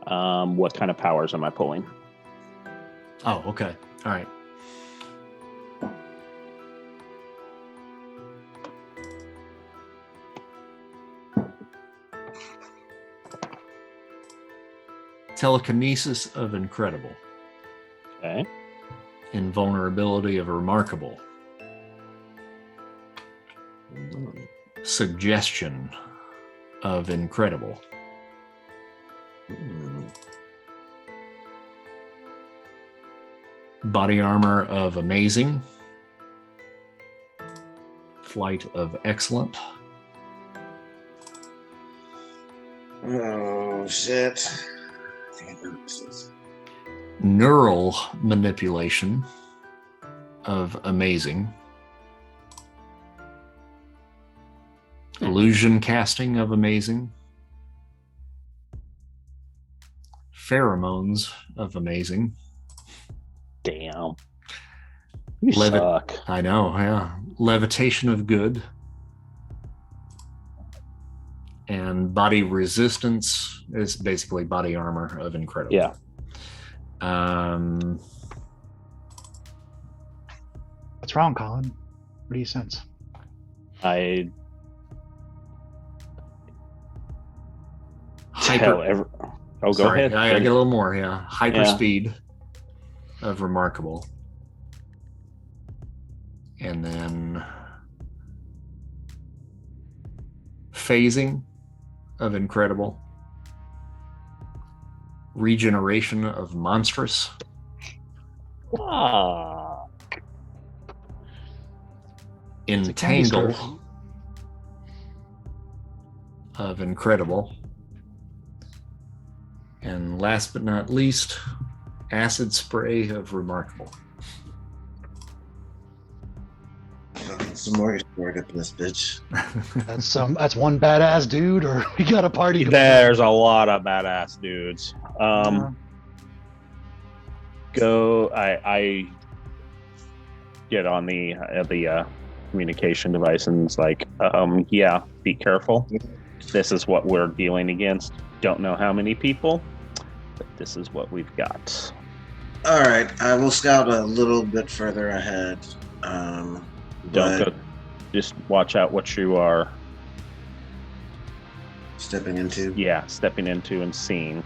What kind of powers am I pulling? Oh, okay. All right. Telekinesis of incredible. Okay. Invulnerability of remarkable. Suggestion of incredible. Body armor of amazing. Flight of excellent. Oh shit. Neural manipulation of amazing. Illusion casting of amazing. Pheromones of amazing. Damn. You Levit- suck. I know, yeah. Levitation of good. And body resistance is basically body armor of incredible. Yeah. What's wrong, Colin? What do you sense? I Hyper. Go Sorry, ahead. I get a little more, yeah. Hyperspeed of remarkable. And then phasing of incredible. Regeneration of monstrous. Ah. Entangle of incredible. And last but not least, acid spray of remarkable. Some more work up in this bitch. That's one badass dude, or we got a party. There's a lot of badass dudes. I get on the communication device and it's like, yeah, be careful. This is what we're dealing against. Don't know how many people, but this is what we've got. All right, I will scout a little bit further ahead. Don't go. Just watch out what you are. Stepping into. Yeah, stepping into and seeing.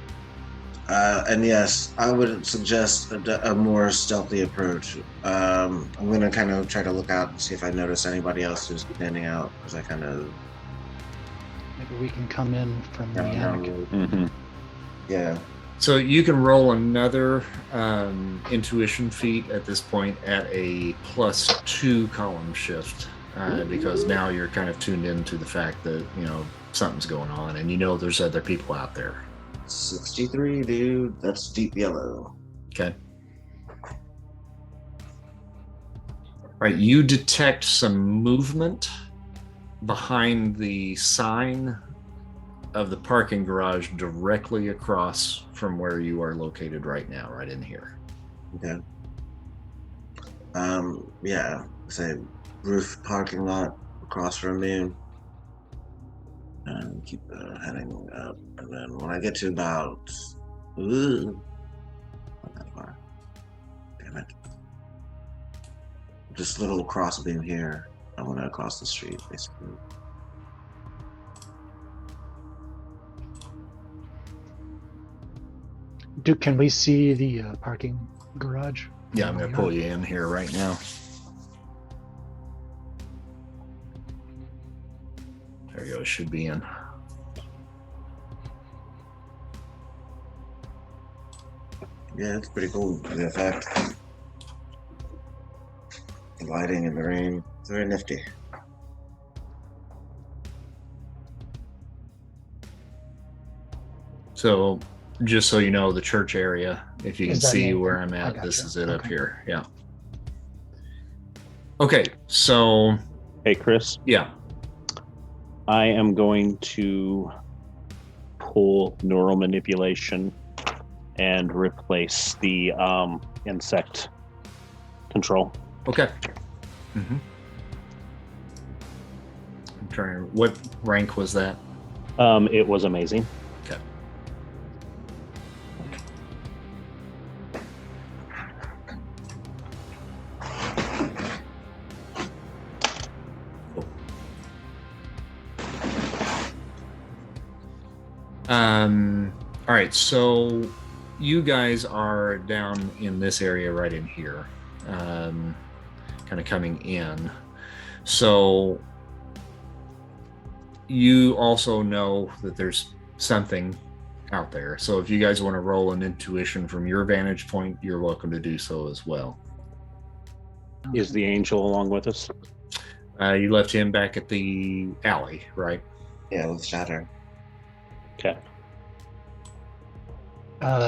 And yes, I would suggest a more stealthy approach. I'm going to kind of try to look out and see if I notice anybody else who's standing out, because I kind of... Maybe we can come in from the attic. Mm-hmm. Yeah. So you can roll another intuition feat at this point at a +2 column shift, because now you're kind of tuned into the fact that, you know, something's going on and you know there's other people out there. 63, dude. That's deep yellow. Okay. Right, you detect some movement behind the sign of the parking garage directly across from where you are located right now, right in here. Okay. Yeah, say roof parking lot across from me. And keep heading up. And then when I get to about... Ooh. Not that far. Damn it. This little cross beam here. I want to cross the street, basically. Can we see the parking garage? Yeah, I'm going to pull you in here right now. There you go, it should be in. Yeah, it's pretty cool. The effect. The lighting in the rain. It's very nifty. So, just so you know, the church area, if you can Is that see name? where I'm I at, gotcha. this is it up Okay. here. Yeah. Okay, so, Hey, Chris, yeah. I am going to pull neural manipulation and replace the insect control. Okay. Mm-hmm. I'm trying. What rank was that? It was amazing. Okay. Cool. All right. So you guys are down in this area right in here, kind of coming in. So you also know that there's something out there. So if you guys want to roll an intuition from your vantage point, you're welcome to do so as well. Is the angel along with us? You left him back at the alley, right? Yeah, with Shatter. Okay.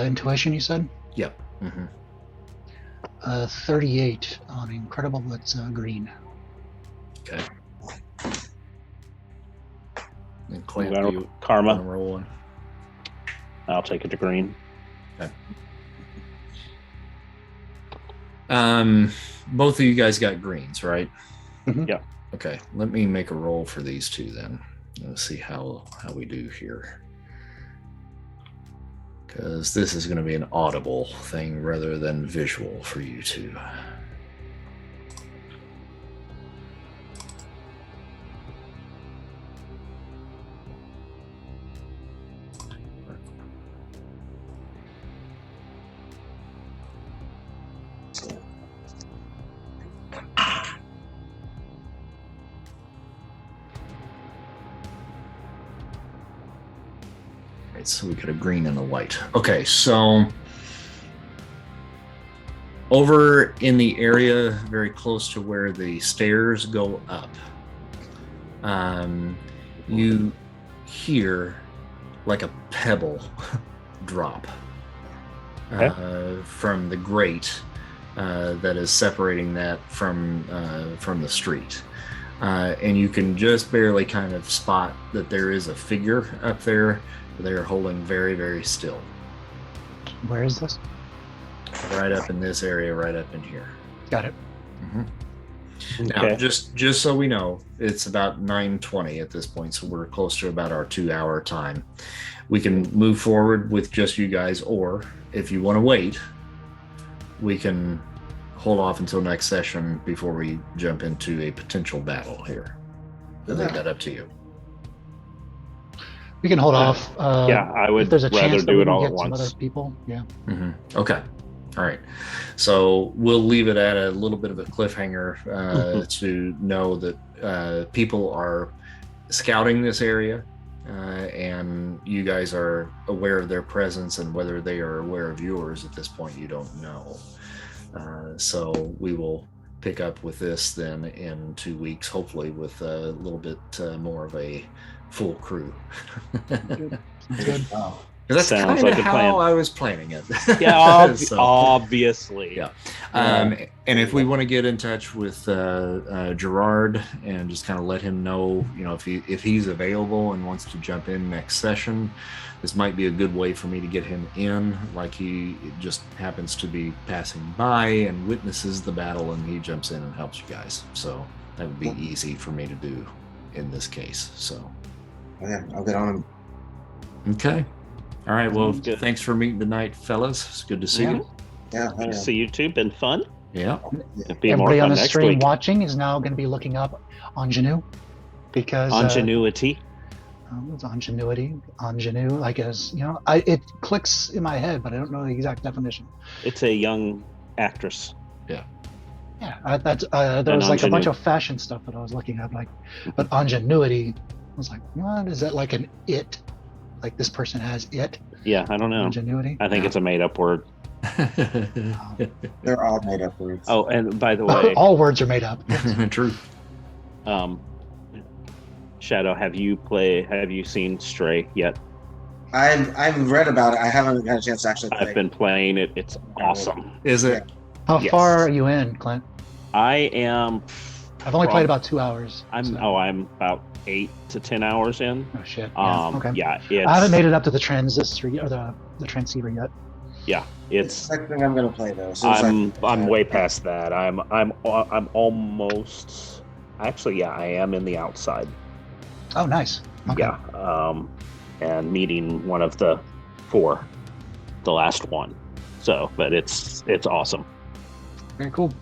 Intuition, you said? Yep. Mm-hmm. 38 on incredible. That's green. Okay. And Clamp, Well, do you Karma. want to roll one? I'll take it to green. Okay. Both of you guys got greens, right? Mhm. Yeah. Okay. Let me make a roll for these two then. Let's see how we do here. Because this is going to be an audible thing rather than visual for you two. So we got a green and a white. Okay, so over in the area very close to where the stairs go up, you hear like a pebble drop from the grate that is separating that from the street. And you can just barely kind of spot that there is a figure up there. They're holding very, very still. Where is this? Right up in this area, right up in here. Got it. Mm-hmm. Now, just so we know, it's about 9:20 at this point, so we're close to about our 2-hour time. We can move forward with just you guys, or if you want to wait, we can hold off until next session before we jump into a potential battle here. I leave that up to you. We can hold off. Yeah, I would if there's a rather chance that do we it can all get at some once. other people. Yeah. Mm-hmm. Okay. All right. So we'll leave it at a little bit of a cliffhanger to know that people are scouting this area, and you guys are aware of their presence, and whether they are aware of yours at this point, you don't know. So we will pick up with this then in 2 weeks, hopefully with a little bit more of a full crew. Good. Wow. That's Sounds kind like of a how plan. I was planning it. Yeah, So, obviously. yeah. And if we want to get in touch with Gerard and just kind of let him know, if he's available and wants to jump in next session, this might be a good way for me to get him in. Like he just happens to be passing by and witnesses the battle, and he jumps in and helps you guys. So that would be easy for me to do in this case. So. Okay, I'll get on him. Okay. All right. Well, Good. thanks for meeting tonight, fellas. It's good to see you. Yeah, Good to see you too. Been fun. Yeah. It'll be more Everybody on fun the next stream week. watching is now going to be looking up Ingenue because Ingenuity. it's ingenue. I guess it clicks in my head, but I don't know the exact definition. It's a young actress. Yeah, there was like a ingenue. bunch of fashion stuff that I was looking at, but ingenuity. I was like, what is that? Like an it? Like this person has it? Yeah, I don't know. Ingenuity. I think it's a made-up word. They're all made up words. Oh, and by the way, All words are made up. True. Shadow, have you seen Stray yet? I've read about it. I haven't had a chance to actually play. I've been playing it. It's awesome. Is it? How Yes. far are you in, Clint? I am. I've only played about 2 hours. I'm about 8 to 10 hours in. Oh shit. Yeah. Okay. Yeah, it's, I haven't made it up to the transistor or the transceiver yet. Yeah, It's it's. the next thing I'm gonna play though. As soon as I'm way past that. I'm almost. Actually, yeah, I am in the outside. Oh, nice. Okay. Yeah. And meeting one of the 4, the last one. So, but it's awesome. Very cool.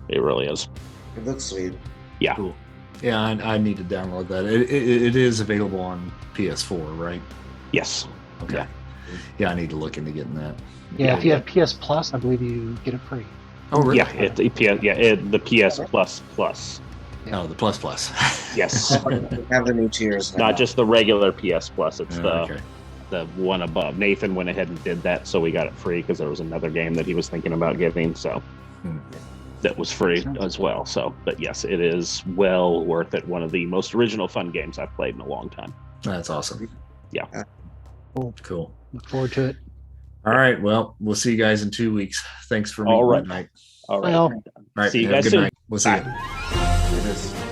It really is. It looks sweet. Yeah. Cool. Yeah, I need to download that. It is available on PS4, right? Yes. Okay. Yeah. Yeah, I need to look into getting that. Yeah, if you have PS Plus, I believe you get it free. Oh, really? Yeah, the PS Plus Plus. Oh, the plus. Yes, Have the new tiers now. not just the regular PS Plus. It's Okay. the one above. Nathan went ahead and did that, so we got it free because there was another game that he was thinking about getting, so that was free as well. So, but yes, it is well worth it. One of the most original fun games I've played in a long time. That's awesome. Yeah. Cool. Look forward to it. All right. Well, we'll see you guys in 2 weeks. Thanks for meeting All right. tonight. All right. Well, All right. See you have a guys good soon. night. We'll see Bye. you. It is.